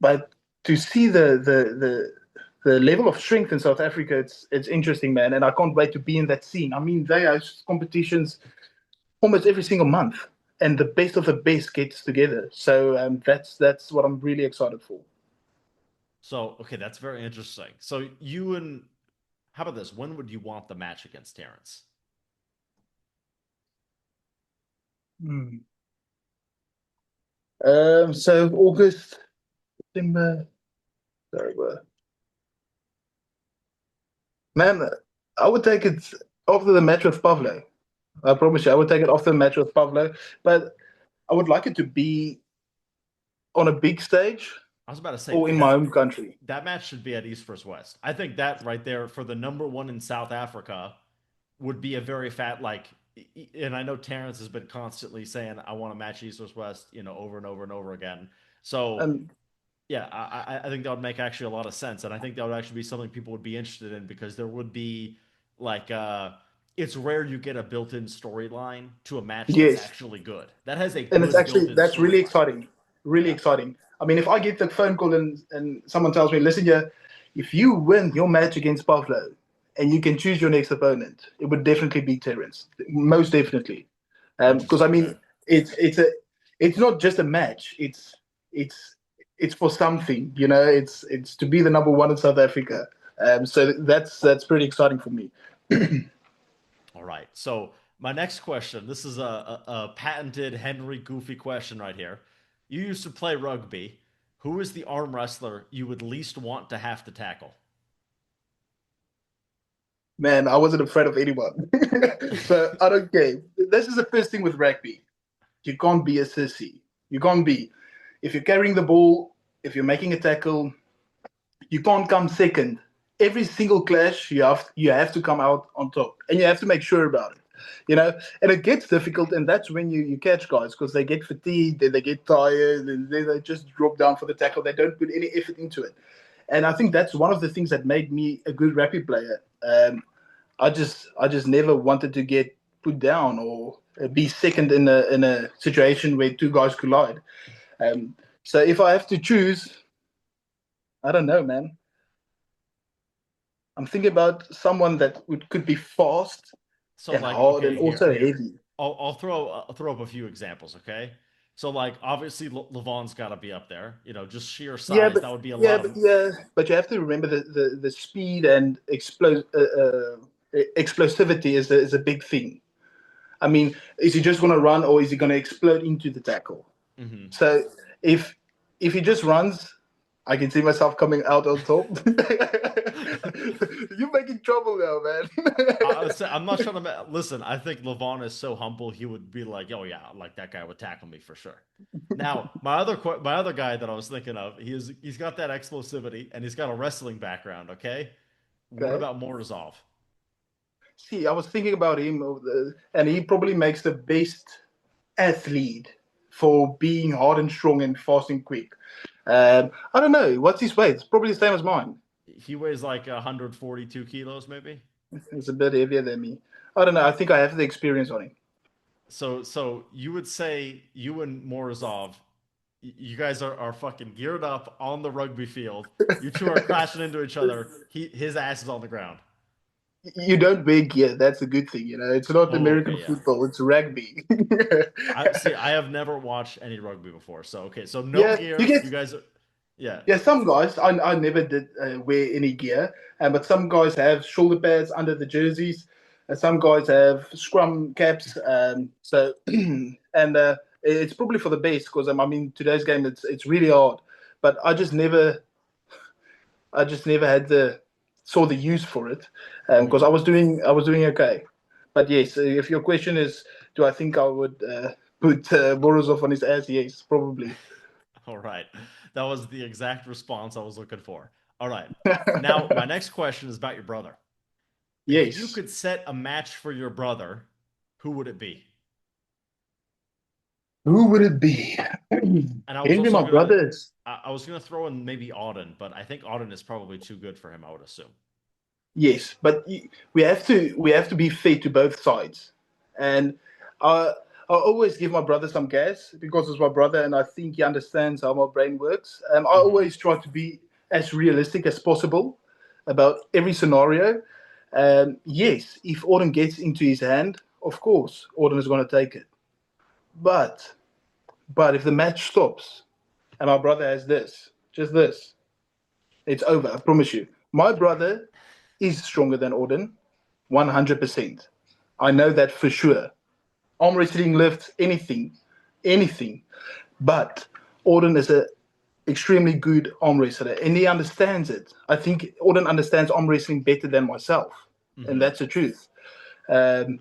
but to see the level of strength in South Africa, it's interesting, man, and I can't wait to be in that scene. I mean, they host competitions almost every single month, and the best of the best gets together. So that's what I'm really excited for. So, okay, that's very interesting. So, you and how about this? When would you want the match against Terrance? Hmm. So August, September, sorry, man, I would take it after the match with Pavlo. I promise you, I would take it after the match with Pavlo, but I would like it to be on a big stage I was about to say or in my that home country. that match should be at East versus West. I think that right there for the number one in South Africa would be a very fat like. And I know Terrance has been constantly saying, "I want to match East versus West," over and over and over again. So And yeah, I think that would make actually a lot of sense, and I think that would actually be something people would be interested in because there would be like it's rare you get a built-in storyline to a match that's yes, actually good. That has a and it's good actually built-in that's really storyline. exciting, really Yeah. exciting. I mean, if I get the phone call and someone tells me, listen, yeah, if you win your match against Pavlo and you can choose your next opponent, it would definitely be Terrance, most definitely. Because Interesting. I Okay. mean, it's not just a match. It's it's for something, you know. It's to be the number one in South Africa. So that's pretty exciting for me. All right. So my next question. This is a patented Henry Goofy question right here. You used to play rugby. Who is the arm wrestler you would least want to have to tackle? Man, I wasn't afraid of anyone. So I don't care. This is the first thing with rugby. You can't be a sissy. You can't be. If you're carrying the ball, if you're making a tackle, you can't come second. Every single clash, you have to come out on top, and you have to make sure about it. You know, and it gets difficult, and that's when you catch guys because they get fatigued, and they get tired, and they just drop down for the tackle. They don't put any effort into it, and I think that's one of the things that made me a good rugby player. I just never wanted to get put down or be second in a situation where two guys collide. Um, so if I have to choose, I don't know, man. I'm thinking about someone that could be fast So and like, hard and okay, also here, heavy. I'll throw up a few examples, okay? So like, obviously Levon's got to be up there. Just sheer Yeah, size. but That would be a yeah, lot but of. yeah, but you have to remember the speed and explosivity is a big thing. I mean, is he just going to run or is he going to explode into the tackle? Mhm. So if if he just runs, I can see myself coming out on top. You're making trouble now, I would man. say I'm not trying to listen. I think Levon is so humble. He would be like, "Oh yeah, like that guy would tackle me for sure." Now, my other guy that I was thinking of, he's got that explosivity and he's got a wrestling background. Okay, what Okay. about Morozov? See, I was thinking about him, and he probably makes the best athlete for being hard and strong and fast and quick. I don't know. What's his weight? It's probably the same as mine. He weighs like 142 kilos, maybe. He's a bit heavier than me. I don't know. I think I have the experience on him. So you would say you and Morozov. You guys are fucking geared up on the rugby field. You two are crashing into each other. His ass is on the ground. You don't wear gear. That's a good thing. It's not Oh, American okay, yeah. football. It's rugby. I see. I have never watched any rugby before, so okay. So no Yeah, you gear. get You guys, yeah. yeah. Some guys, I never did wear any gear, but some guys have shoulder pads under the jerseys, and some guys have scrum caps. So and it's probably for the best because I mean today's game it's really hard, but I just never had the saw the use for it because Mhm. I was doing okay. But yes, if your question is, do I think I would put Morozov on his ass? Yes, probably. All right. That was the exact response I was looking for. All right. Now, my next question is about your brother. If you Yes. could set a match for your brother, who would it be? Who would it be? And I was Envy also my gonna, brothers. I was gonna throw in maybe Auden, but I think Auden is probably too good for him. I would assume. Yes, but we have to be fair to both sides, and I I always give my brother some gas because it's my brother, and I think he understands how my brain works. I Hmm. always try to be as realistic as possible about every scenario. Yes, if Auden gets into his hand, of course, Auden is going to take it. But but if the match stops and my brother has this, just this, it's over. I promise you. My brother is stronger than Auden, 100%. I know that for sure. Arm wrestling lifts, anything. But Auden is a extremely good arm wrestler, and he understands it. I think Auden understands arm wrestling better than myself, and Hmm. that's the truth. Um,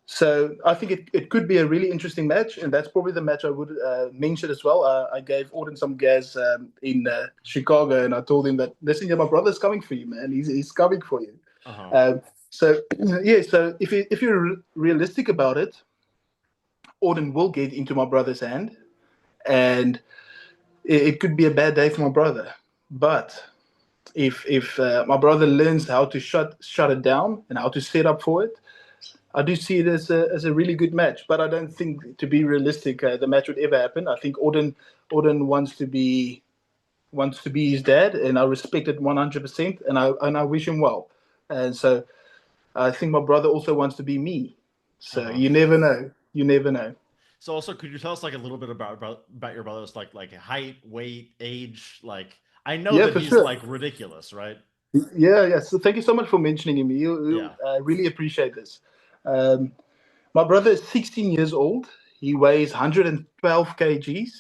so I think it could be a really interesting match, and that's probably the match I would mention as well. I gave Auden some gas in Chicago, and I told him that, listen, yeah, my brother's coming for you, man. He's coming for you. Uh-huh. So yeah, so if you're realistic about it, Auden will get into my brother's hand, and it could be a bad day for my brother. But if my brother learns how to shut it down and how to set up for it, I do see it as a really good match. But I don't think, to be realistic, the match would ever happen. I think Auden wants to be his dad, and I respect it 100%, and I wish him well. And so I think my brother also wants to be me. So Uh-huh. you never know. You never know. So also, could you tell us like a little bit about your brother's like height, weight, age? Like, I know Yeah, that for he's sure. like ridiculous, right? Yeah, yeah. So thank you so much for mentioning him. You Yeah. really appreciate this. Um, my brother is 16 years old. He weighs 112 kgs,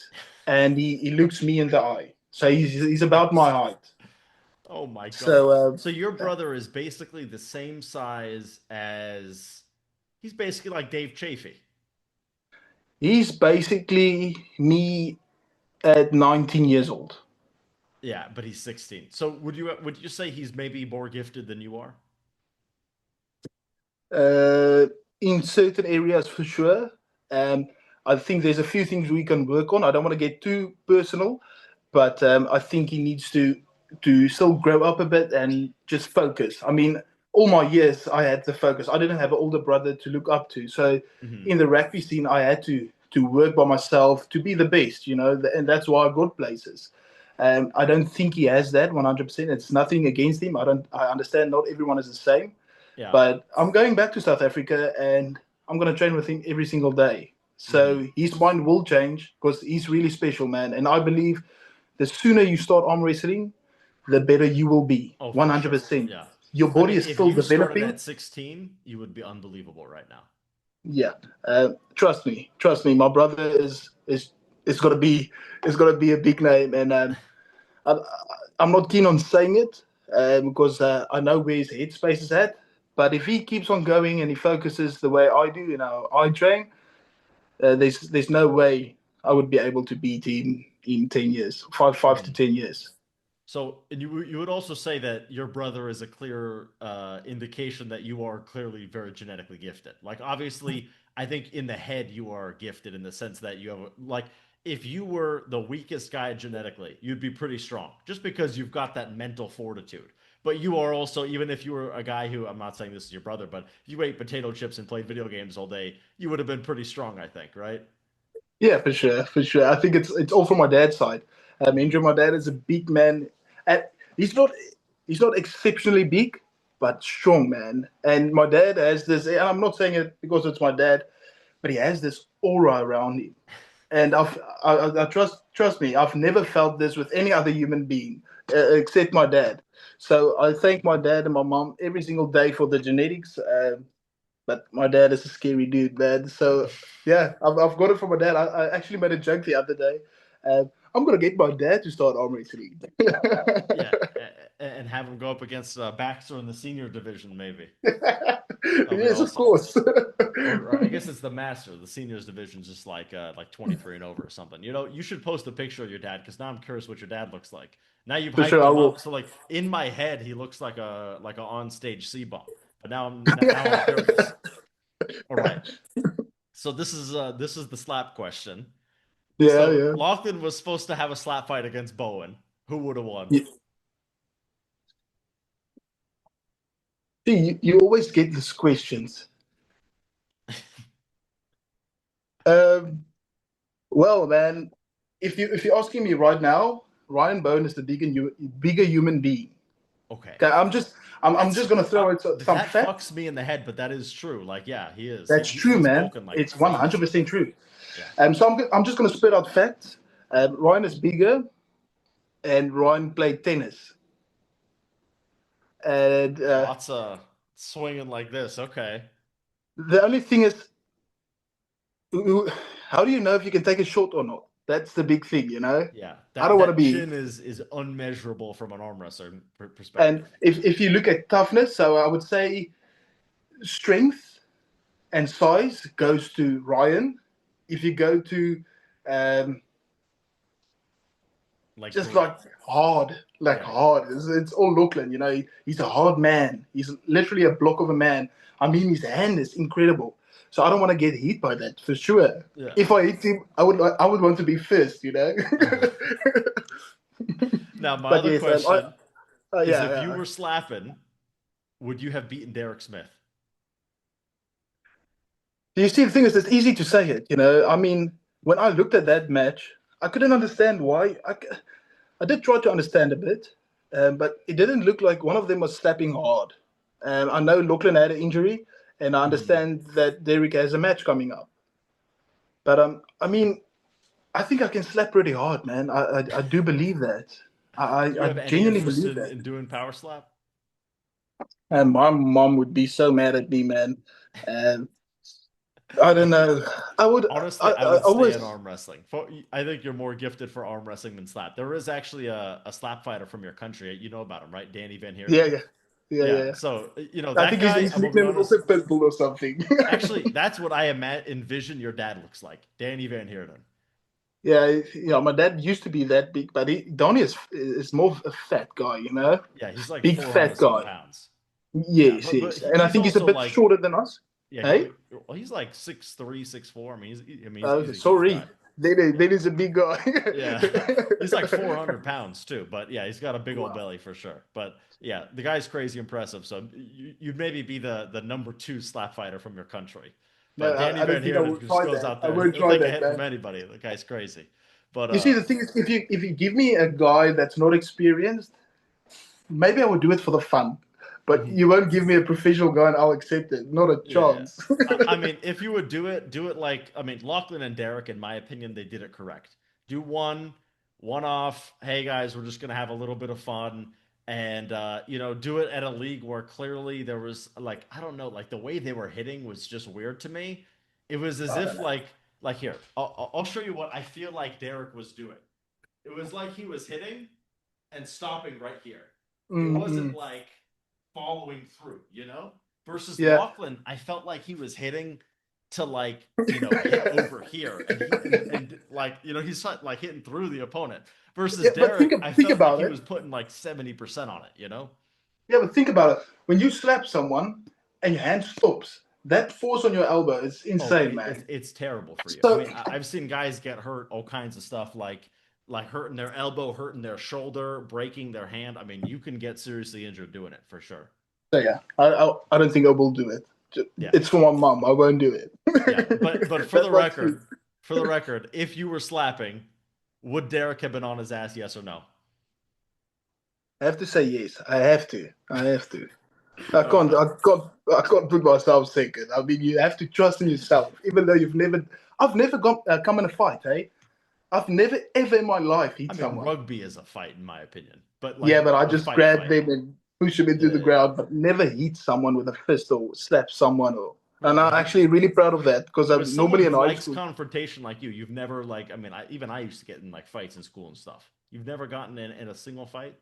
and he looks me in the eye. So he's about my height. Oh my God. So So your brother is basically the same size as he's basically like Dave Chafee. he's basically me at 19 years old. Yeah, but he's 16. So would you say he's maybe more gifted than you are? Uh, in certain areas, for sure. Um, I think there's a few things we can work on. I don't want to get too personal, but I think he needs to still grow up a bit and just focus. I mean, all my years I had to focus. I didn't have an older brother to look up to, so Hmm. in the rugby scene, I had to work by myself to be the best. And that's why I got places. I don't think he has that 100%. It's nothing against him. I understand not everyone is the same, Yeah. but I'm going back to South Africa and I'm going to train with him every single day. Hmm. So his mind will change because he's really special, man. And I believe the sooner you start arm wrestling, the better you will be. Oh, for sure. 100%. Yeah. Your I body mean, is if still you started developing. at 16, you would be unbelievable right now. Yeah. Trust me. My brother is going to be a big name. And I, I'm not keen on saying it because I know where his headspace is at. But if he keeps on going and he focuses the way I do, I train, there's no way I would be able to beat him in 10 years, five to Hmm. 10 years. So, and you would also say that your brother is a clear indication that you are clearly very genetically gifted. Like, obviously, I think in the head you are gifted in the sense that you have like if you were the weakest guy genetically, you'd be pretty strong just because you've got that mental fortitude. But you are also, even if you were a guy who, I'm not saying this is your brother, but if you ate potato chips and played video games all day, you would have been pretty strong, I think, right? Yeah, for sure, for sure. I think it's all from my dad's side. Andrew, my dad is a big man, and he's not he's not exceptionally big, but strong man. And my dad has this, and I'm not saying it because it's my dad, but he has this aura around him. And I trust me, I've never felt this with any other human being except my dad. So I thank my dad and my mom every single day for the genetics. But my dad is a scary dude, man. So yeah, I've got it from my dad. I actually made a joke the other day. I'm gonna get my dad to start arm wrestling. Yeah, and have him go up against Baxter in the senior division, maybe. That'll be Yes, of awesome. course. Or I guess it's the master. The seniors division is just like 23 and over or something. You should post a picture of your dad because now I'm curious what your dad looks like. Now you've For hyped sure, I him will. up, so like in my head he looks like a on stage C bomb. But now I'm curious. All right, so this is the slap question. Yeah, So yeah. Lachlan was supposed to have a slap fight against Bowen. Who would have won? You, you always get these questions. Um, well, man, if you're asking me right now, Ryan Bowen is the bigger human being. Okay, Okay, I'm that's just gonna throw out some that fucks facts. me in the head, but that is true. Like, yeah, he is. That's true, He's man. bulking like It's crazy. 100% true. Yeah. So I'm just gonna spit out facts. Ryan is bigger, and Ryan played tennis. And Lots of swinging like this. Okay. the only thing is, how do you know if you can take a shot or not? That's the big thing, you know. Yeah. I That don't want to that be. chin is unmeasurable from an arm wrestler And perspective. if you look at toughness, so I would say strength and size goes to Ryan. If you go to um, Like just grit. like Yeah. hard. It's all Lachlan, you know. He's a hard man. He's literally a block of a man. I mean, his hand is incredible. So I don't want to get hit by that for sure. Yeah. If I hit him, I would want to be first, you know. Now my But other yes, question is yeah, if you yeah. were slapping, would you have beaten Derek Smith? You see, the thing is, it's easy to say it, you know. I mean, when I looked at that match, I couldn't understand why. I did try to understand a bit, but it didn't look like one of them was slapping hard. I know Lachlan had an injury, and I Mhm. understand that Derek has a match coming up. But I mean, I think I can slap pretty hard, man. I do believe that. Do you I have any genuinely interest believe in, that. in doing power slap? And my mom would be so mad at me, man. And I don't know. I would. Honestly, I I would stay in always. arm wrestling. I think you're more gifted for arm wrestling than slap. There is actually a slap fighter from your country. You know about him, right? Danny Van Yeah, Heerden. yeah, yeah, Yeah. yeah. So, I that think guy, his I'm going to be nickname is honest. also Pitbull or something. Actually, that's what I envision your dad looks like. Danny Van Heerden. Yeah, my dad used to be that big, but Donnie is more of a fat guy, you know, Yeah. He's like big 400 fat some guy. pounds. Yeah. Yes, But yes, and I he's think he's a also bit like, shorter than us. yeah, Hey, well, he's like 6'3", 6'4". I mean, he's a huge sorry, guy. that is a big guy. Yeah, he's like 400 pounds too, but yeah, he's got a big old Wow. belly for sure. But yeah, the guy's crazy impressive. So you'd maybe be the number two slap fighter from your country. No, But Danny I don't Van think I Heerden will just try goes that. out I there. won't He'll try take a that, hit from man. anybody. The guy's crazy. But You see, the thing is, if you give me a guy that's not experienced, maybe I would do it for the fun. But mhm. you won't give me a professional guy, and I'll accept it. Not a Yeah, yeah. chance. I mean, if you would do it like I mean, Lachlan and Derek, in my opinion, they did it correct. Do one off. Hey guys, we're just gonna have a little bit of fun, and do it at a league where clearly there was like I don't know, like the way they were hitting was just weird to me. It was as I don't if know. like here, I'll show you what I feel like Derek was doing. It was like he was hitting and stopping right here. It wasn't Mm-mm. like following through, Versus Yeah. Lachlan, I felt like he was hitting to hit over here and like he's like hitting through the opponent. Versus Yeah, but Derek, I think felt like about he it. was putting like 70% on it. Yeah, but think about it. When you slap someone and your hand stops, that force on your elbow is Oh, insane, it's man. it's terrible for you. I So mean, I've seen guys get hurt, all kinds of stuff, like hurting their elbow, hurting their shoulder, breaking their hand. I mean, you can get seriously injured doing it for sure. yeah, I don't think I will do it. Yeah, It's for my mom. I won't do it. yeah. But for That's the my record, truth. For the record, if you were slapping, would Derek have been on his ass? Yes or no? I have to say yes. I have to. I have to. I All can't. right. I can't put myself second. I mean, you have to trust in yourself, even though I've never come in a fight. Hey, I've never ever in my life I hit mean, someone. rugby is a fight, in my opinion, but Yeah, like but I a just fight, grab fight. them and push them into the Yeah. ground, but never hit someone with a fist or slap someone. Or and Well, I'm actually really proud of that because with I'm someone normally who in high likes school. confrontation like you've never like. I mean, even I used to get in like fights in school and stuff. You've never gotten in a single fight.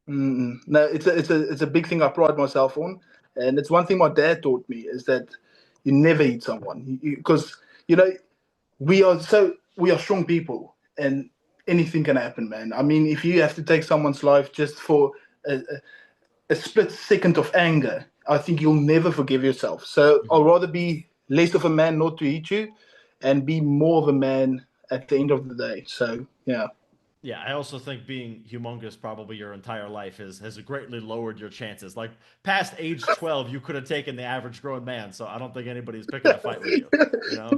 No, it's a big thing I pride myself on, and it's one thing my dad taught me is that you never hit someone because you know we are strong people and anything can happen, man. I mean, if you have to take someone's life just for a, a, a split second of anger, I think you'll never forgive yourself. So I'll Mhm. rather be less of a man not to hit you and be more of a man at the end of the day. So yeah. Yeah, I also think being humongous probably your entire life has greatly lowered your chances. Like past age 12, you could have taken the average grown man, so I don't think anybody's picking a fight with you. You know,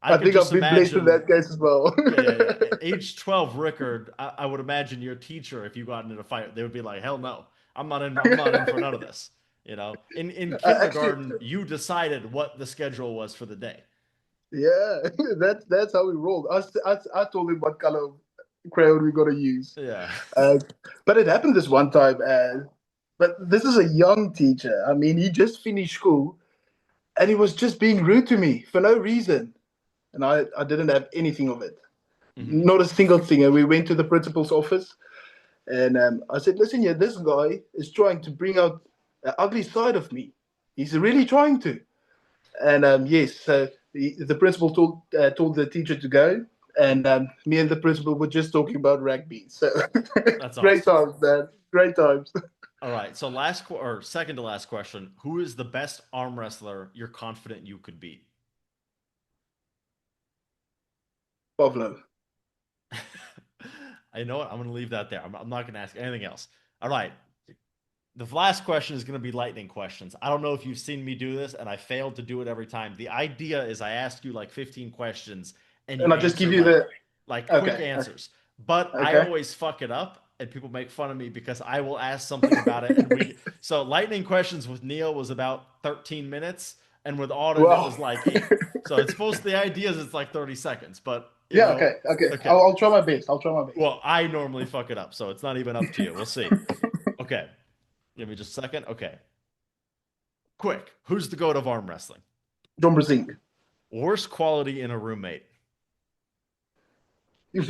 I I could think just I've been blessed in imagine. that case as well. Yeah. Age 12, Riekerd. I would imagine your teacher, if you got into a fight, they would be like, "Hell no, I'm not in. I'm not in for none of this." You know, in Actually, kindergarten, you decided what the schedule was for the day. yeah, that's how we rolled. I told him what color of crayon we gotta use. Yeah. Uh, but it happened this one time. But this is a young teacher. I mean, he just finished school and he was just being rude to me for no reason. And I didn't have anything of it, Hmm. not a single thing. And we went to the principal's office and I said, listen here, this guy is trying to bring out the ugly side of me. He's really trying to. And yes, so the principal told the teacher to go, and me and the principal were just talking about rugby. So That's great awesome. times, man. Great times. All right. So or second to last question: who is the best arm wrestler you're confident you could beat? Pavlo. I know what. I'm going to leave that there. I'm not going to ask anything else. All right. The last question is going to be lightning questions. I don't know if you've seen me do this, and I failed to do it every time. The idea is I ask you like 15 questions, and you And I'll just give answer you the like quick okay, answers. But I okay. always fuck it up, and people make fun of me because I will ask something about it, and we. So lightning questions with Neil was about 13 minutes, and with Auden it Wow. was like 8. So it's supposed the idea is it's like 30 seconds, but Yeah. Okay. Okay. okay. I'll try my best. I'll try my best. Well, I normally fuck it up, so it's not even up to you. We'll see. Okay. Give me just a second. Okay. Quick. Who's the goat of arm wrestling? John Brasink. Worst quality in a roommate.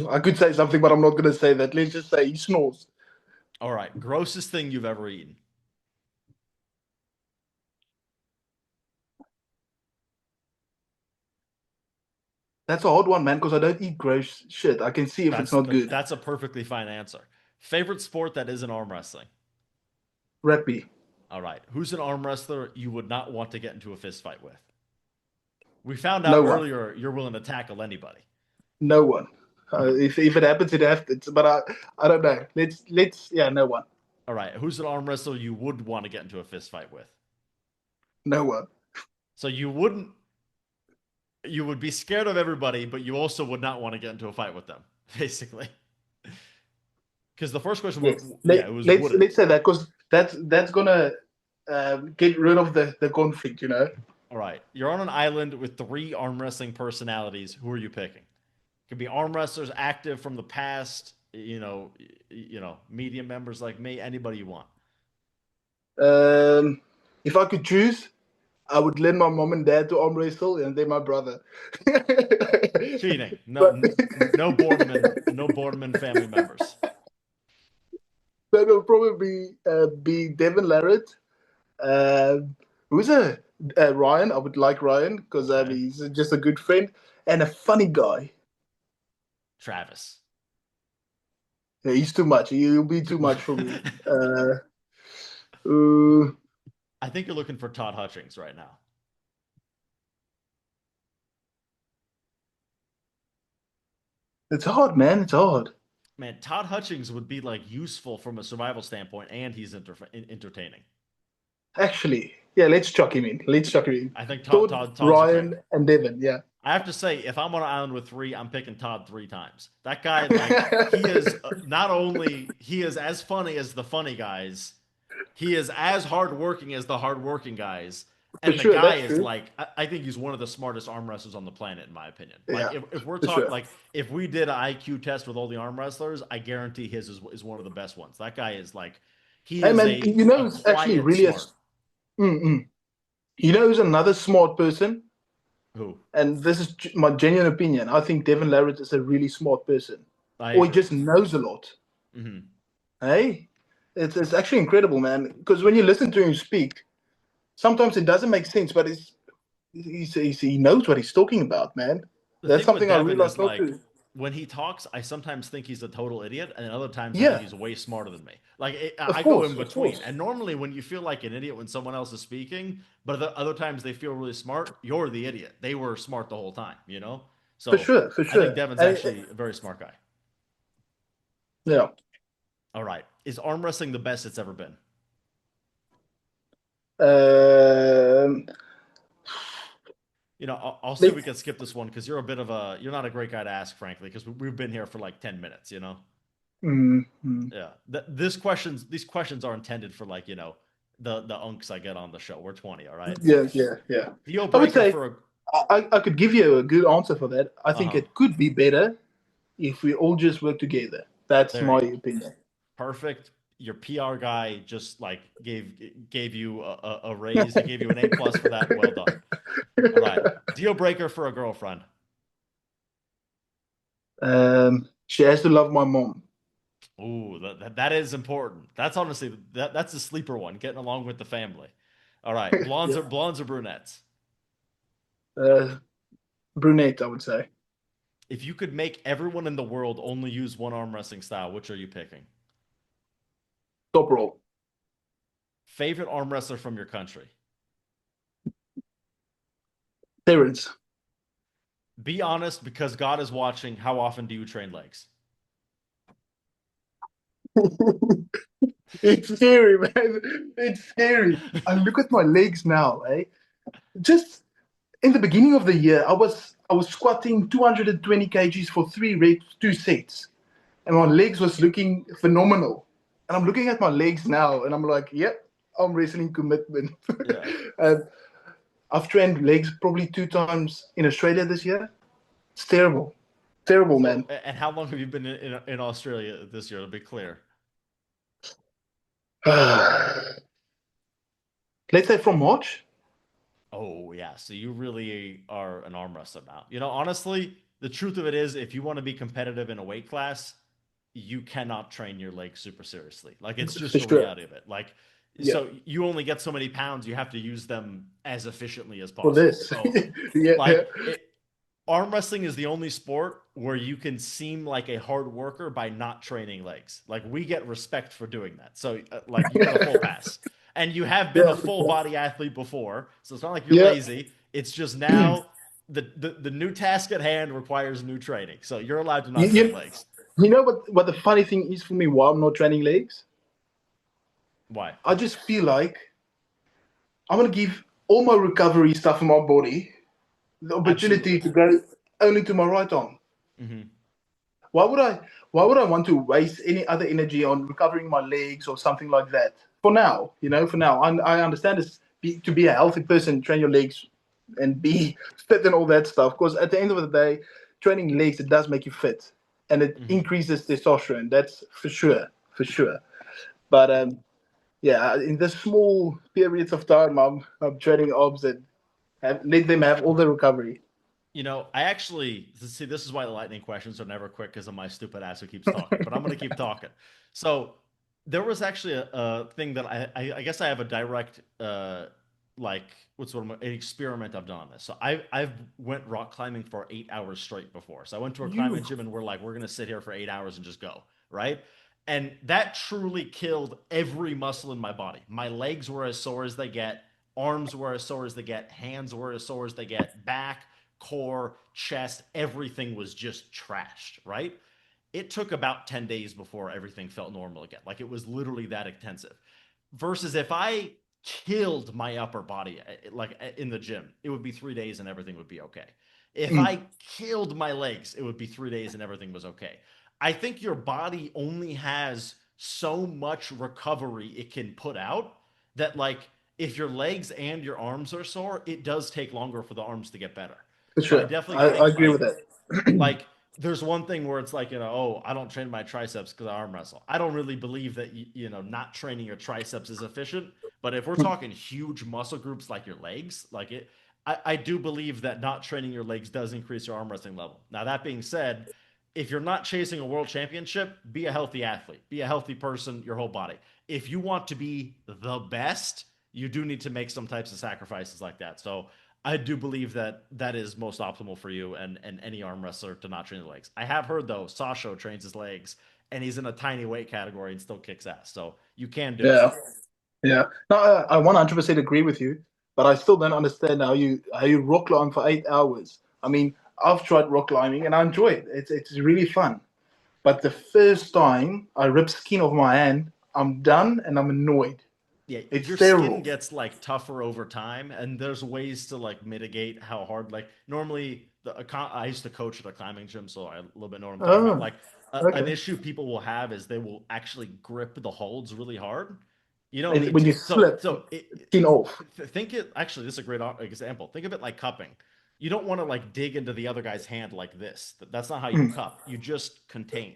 I could say something, but I'm not going to say that. Let's just say he snores. All right. Grossest thing you've ever eaten. That's a hard one, man, because I don't eat gross shit. I can see if it's not good. That's a perfectly fine answer. Favorite sport that isn't arm wrestling. Rugby. All right. Who's an arm wrestler you would not want to get into a fist fight with? We found out No one. earlier you're willing to tackle anybody. No one. If it happens, it happens. But I don't know. Let's yeah, no one. All right. Who's an arm wrestler you would want to get into a fist fight with? No one. So you would be scared of everybody, but you also would not want to get into a fight with them, basically. Because the first question was, Yes. yeah, it was would it? Let's say that because that's gonna get rid of the conflict. You know. All right, you're on an island with 3 arm wrestling personalities. Who are you picking? It could be arm wrestlers active from the past, medium members like me, anybody you want. If I could choose, I would lend my mom and dad to arm wrestle, and then my brother. Cheating. No, But no Bornman family members. that will probably be Devin Larratt. Uh, who's Ryan? I would like Ryan because Okay, he's just a good friend and a funny guy. Travis. Yeah, he's too much. He'll be too much for me. Uh, I think you're looking for Todd Hutchings right now. it's hard, man. It's hard. Man, Todd Hutchings would be like useful from a survival standpoint, and he's entertaining. Actually, yeah. Let's chuck him in. Let's chuck him in. I think Todd, Todd's a great. Ryan, and Devin. Yeah. I have to say, if I'm on an island with three, I'm picking Todd three times. That guy, like, he is not only he is as funny as the funny guys, he is as hardworking as the hardworking guys. For And the sure, guy that's is true. like, I think he's one of the smartest arm wrestlers on the planet, in my opinion. Like, Yeah, if we're for talking, sure. like, if we did an IQ test with all the arm wrestlers, I guarantee his is one of the best ones. That guy is like, he Hey is man, you know a who's actually quiet really a smart. mm-mm. You know who's another smart person? Who? And this is my genuine opinion. I think Devin Larratt is a really smart person, I or he agree. just knows a lot. Hmm. Hey, it's actually incredible, man. Because when you listen to him speak, sometimes it doesn't make sense, but he knows what he's talking about, man. The That's thing with something I Devin realized is not like to. when he talks, I sometimes think he's a total idiot, and other times I think Yeah, he's way smarter than me. Like of I go in course, of between, course, and normally when you feel like an idiot when someone else is speaking, but other times they feel really smart, you're the idiot. They were smart the whole time, you know. for So sure, for I think sure. Devin's actually a very smart guy. Yeah. All right, is arm wrestling the best it's ever been? Um, You know, I'll see if we let's, can skip this one because you're not a great guy to ask, frankly, because we've been here for like 10 minutes, you know. mm, mm. Yeah. These questions are intended for like, the unks I get on the show. We're 20, all right? Yeah, yeah, yeah. Deal I would breaker say for a I could give you a good answer for that. I think uh-huh. it could be better if we all just work together. That's There you my go. opinion. Perfect. Your PR guy just like gave you a raise. He gave you an A plus for that. Well done. All right. Deal breaker for a girlfriend. She has to love my mom. Ooh, that is important. That's honestly that's a sleeper one, getting along with the family. All right. Yeah. Blondes or brunettes? Uh, Brunette, I would say. If you could make everyone in the world only use one arm wrestling style, which are you picking? Top roll. Favorite arm wrestler from your country? Terrance. Be honest, because God is watching. How often do you train legs? It's scary, man. It's scary. I look at my legs now, eh? Just in the beginning of the year, I was squatting 220 kgs for 3 reps, 2 sets, and my legs was looking phenomenal. And I'm looking at my legs now, and I'm like, yep, I'm wrestling commitment. Yeah. And I've trained legs probably 2 times in Australia this year. It's terrible, terrible, So, man. and how long have you been in Australia this year? To be clear. Let's say from March. Oh yeah. So you really are an arm wrestler now. You know, honestly, the truth of it is, if you want to be competitive in a weight class, you cannot train your legs super seriously. Like it's just For the sure. reality of it. Like, Yeah. so you only get so many pounds. You have to use them as efficiently as For possible. this. So, Yeah, like, yeah. arm wrestling is the only sport where you can seem like a hard worker by not training legs. Like we get respect for doing that. So like you get a full pass. And you have been a Yeah, full body athlete before. So it's not like you're yeah. lazy. It's just now the new task at hand requires new training. So you're allowed to You, not train you, legs. you know what the funny thing is for me why I'm not training legs? Why? I just feel like I'm gonna give all my recovery stuff in my body the opportunity Absolutely. to go only to my right arm. Hmm. Why would I why would I want to waste any other energy on recovering my legs or something like that? For now, for now. I understand to be a healthy person, train your legs and be fit and all that stuff. Because at the end of the day, training legs it does make you fit and it Hmm. increases testosterone. That's for sure, for sure. But yeah, in the small periods of time, I'm training arms and let them have all the recovery. You know, I actually see this is why the lightning questions are never quick because of my stupid ass who keeps talking. But I'm going to keep talking. So there was actually a thing that I guess I have a direct like what's what an experiment I've done on this. So I've went rock climbing for 8 hours straight before. So I went to a climbing You, gym and we're like we're going to sit here for 8 hours and just go right. And that truly killed every muscle in my body. My legs were as sore as they get. Arms were as sore as they get. Hands were as sore as they get. Back, core, chest, everything was just trashed, right? It took about 10 days before everything felt normal again. Like it was literally that intensive. Versus if I killed my upper body like in the gym, it would be 3 days and everything would be okay. If Mm, I killed my legs, it would be 3 days and everything was okay. I think your body only has so much recovery it can put out that, like, if your legs and your arms are sore, it does take longer for the arms to get better. for So I sure. definitely I think agree with that. like there's one thing where it's like, oh, I don't train my triceps because I arm wrestle. I don't really believe that not training your triceps is efficient. But if we're talking huge muscle groups like your legs, like it, I do believe that not training your legs does increase your arm wrestling level. Now that being said, if you're not chasing a world championship, be a healthy athlete, be a healthy person, your whole body. If you want to be the best, you do need to make some types of sacrifices like that. So I do believe that that is most optimal for you and any arm wrestler to not train the legs. I have heard though, Sasho trains his legs and he's in a tiny weight category and still kicks ass. So you can do it. Yeah, yeah. No, I 100% agree with you, but I still don't understand how you rock climb for 8 hours. I mean, I've tried rock climbing and I enjoy it. It's really fun. But the first time I rip skin off my hand, I'm done and I'm annoyed. Yeah, It's your skin terrible. gets like tougher over time, and there's ways to like mitigate how hard. Like normally, I used to coach at a climbing gym, so I a little bit know what I'm talking about. Oh, Like an okay. issue people will have is they will actually grip the holds really hard. You don't And need when you to. So slip, so skin off. think it actually. This is a great example. Think of it like cupping. You don't want to like dig into the other guy's hand like this. That's not how you Mm, cup. You just contain.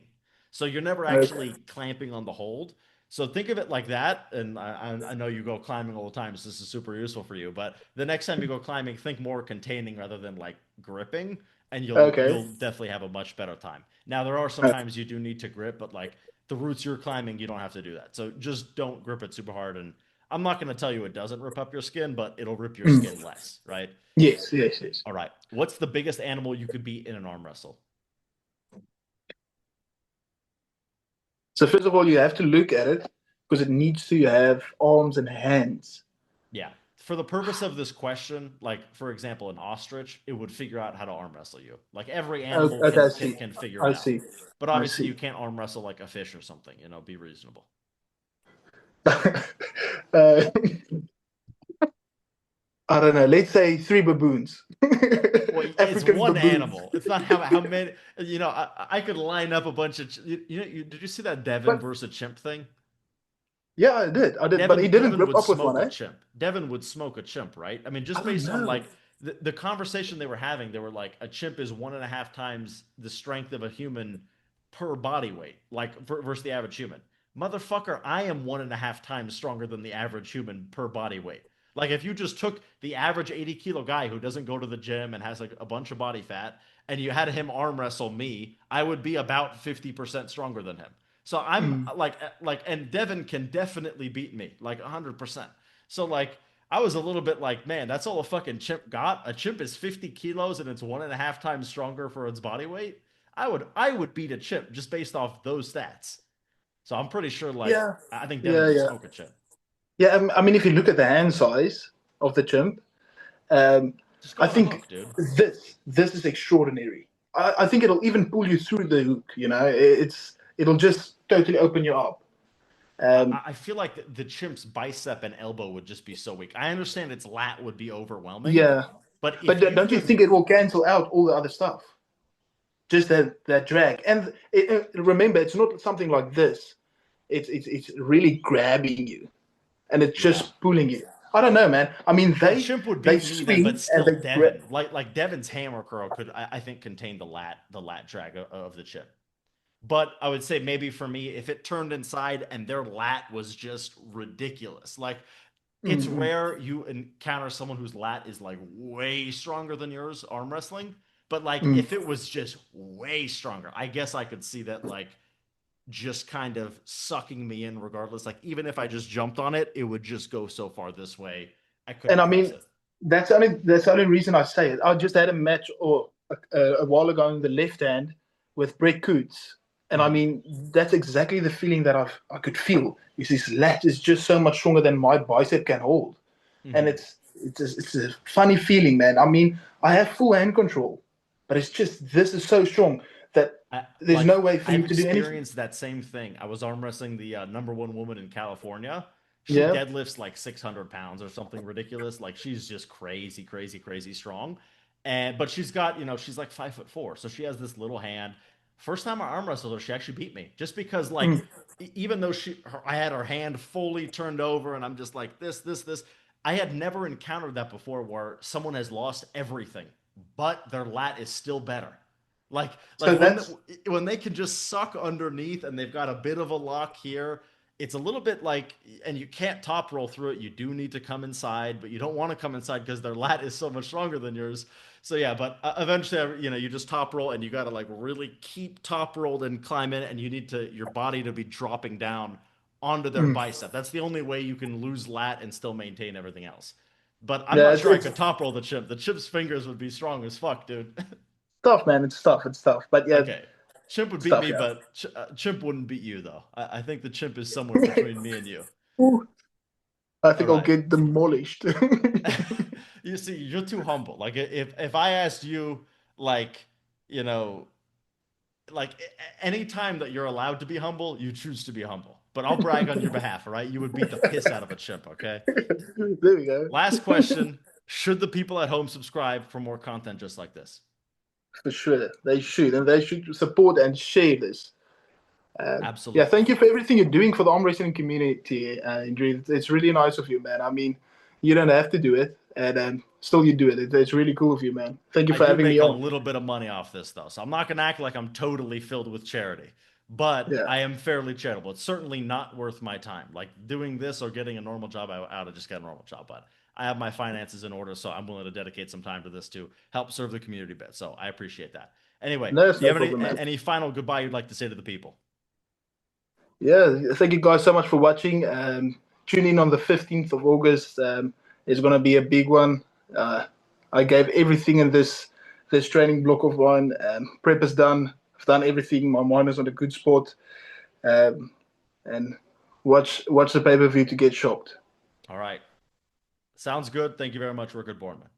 So you're never okay. actually clamping on the hold. So think of it like that. And I know you go climbing all the time, so this is super useful for you. But the next time you go climbing, think more containing rather than like gripping, and Okay. you'll definitely have a much better time. Now there are Uh, sometimes you do need to grip, but like the routes you're climbing, you don't have to do that. So just don't grip it super hard. And I'm not going to tell you it doesn't rip up your skin, but it'll rip your mm. skin less, right? Yes, yes, yes. All right. What's the biggest animal you could beat in an arm wrestle? So first of all, you have to look at it because it needs to have arms and hands. Yeah. For the purpose of this question, like for example, an ostrich, it would figure out how to arm wrestle you. Like every animal Okay, I see. can figure it I out. see. But I obviously, you see. can't arm wrestle like a fish or something. Be reasonable. uh, I don't know. Let's say three baboons. Well, it's African one baboons. animal. It's not how many. I could line up a bunch of. Did you see that Devin But versus chimp thing? yeah, I did. I did. But he didn't Devin grip would up with one, smoke a eh? chimp. Devin would smoke a chimp, right? I mean, I just don't based on know. like the conversation they were having, they were like, a chimp is 1.5 times the strength of a human per body weight, like versus the average human. Motherfucker, I am 1.5 times stronger than the average human per body weight. Like if you just took the average 80 kilo guy who doesn't go to the gym and has like a bunch of body fat, and you had him arm wrestle me, I would be about 50% stronger than him. So I'm Mm. and Devin can definitely beat me, like 100%. So like I was a little bit like, man, that's all a fucking chimp got. A chimp is 50 kilos and it's 1.5 times stronger for its body weight. I would beat a chimp just based off those stats. So I'm pretty sure like Yeah. I think Devin Yeah, would yeah. smoke a chimp. Yeah, I mean, if you look at the hand size of the chimp, um, Just go I on a think hoof, dude. this is extraordinary. I think it'll even pull you through the hook. It'll just totally open you up. Um, I feel like the chimp's bicep and elbow would just be so weak. I understand its lat would be overwhelming, yeah, but but if you don't you could, think it will cancel out all the other stuff? Just that drag. And remember, it's not something like this. It's really grabbing you, and it's yeah. just pulling you. I don't know, man. I mean, Well, they Chimp would they beat me then, but swing and still they grab. Devin. Like Devin's hammer curl could I think contain the lat drag of the chip. But I would say maybe for me, if it turned inside and their lat was just ridiculous, like it's Mm-mm. rare you encounter someone whose lat is like way stronger than yours arm wrestling. But like Mm. if it was just way stronger, I guess I could see that like just kind of sucking me in regardless. Like even if I just jumped on it, it would just go so far this way. I And couldn't I cross mean, it. that's the only reason I say it. I just had a match or a while ago in the left hand with Brett Coots, and I Mm-hmm. mean that's exactly the feeling that I could feel. Is his lat is just so much stronger than my bicep can hold, and Mm-hmm. it's a funny feeling, man. I mean, I have full hand control, but it's just this is so strong that there's Like no way for me I've to do anything. experienced that same thing. I was arm wrestling the number one woman in California. She Yeah. deadlifts like 600 pounds or something ridiculous. Like she's just crazy, crazy, crazy strong. And but she's got, she's like 5'4", so she has this little hand. First time I arm wrestled her, she actually beat me just because like Mm. even though I had her hand fully turned over and I'm just like this. I had never encountered that before where someone has lost everything, but their lat is still better. Like So like that's when they can just suck underneath and they've got a bit of a lock here, it's a little bit like, and you can't top roll through it. You do need to come inside, but you don't want to come inside because their lat is so much stronger than yours. So yeah, but eventually, you just top roll and you got to like really keep top rolled and climb in, and you need to your body to be dropping down onto their mm. bicep. That's the only way you can lose lat and still maintain everything else. But I'm Yeah, not it's, sure I it's could top roll the chimp. The chimp's fingers would be strong as fuck, dude. tough, man. It's tough. It's tough. But yeah, Okay. Chimp would it's beat tough. me, Yeah. but Chimp wouldn't beat you, though. I think the Chimp is somewhere between me and you. Ooh, I All think I'll right. get demolished. You see, you're too humble. Like if I asked you, like, you know, like any time that you're allowed to be humble, you choose to be humble. But I'll brag on your behalf, all right? You would beat the piss out of a chimp, okay? There we go. Last question. Should the people at home subscribe for more content just like this? For sure, they should, and they should support and share this. Yeah, Absolutely. thank you for everything you're doing for the arm wrestling community, Andrew. It's really nice of you, man. I mean, you don't have to do it, and still you do it. It's really cool of you, man. Thank you I for do having me make a on. little bit of money off this though, so I'm not gonna act like I'm totally filled with charity. But Yeah, I am fairly charitable. It's certainly not worth my time. Like doing this or getting a normal job, I ought to just get a normal job. But I have my finances in order, so I'm willing to dedicate some time to this to help serve the community a bit. So I appreciate that. Anyway, no, it's do you no have problem, man. any final goodbye you'd like to say to the people? Yeah, thank you guys so much for watching. Tune in on the 15th of August. It's going to be a big one. Uh, I gave everything in this training block of mine. Prep is done. I've done everything. My mind is on a good spot. Um, and watch the pay per view to get shocked. All right. Sounds good. Thank you very much, Riekerd Bornman.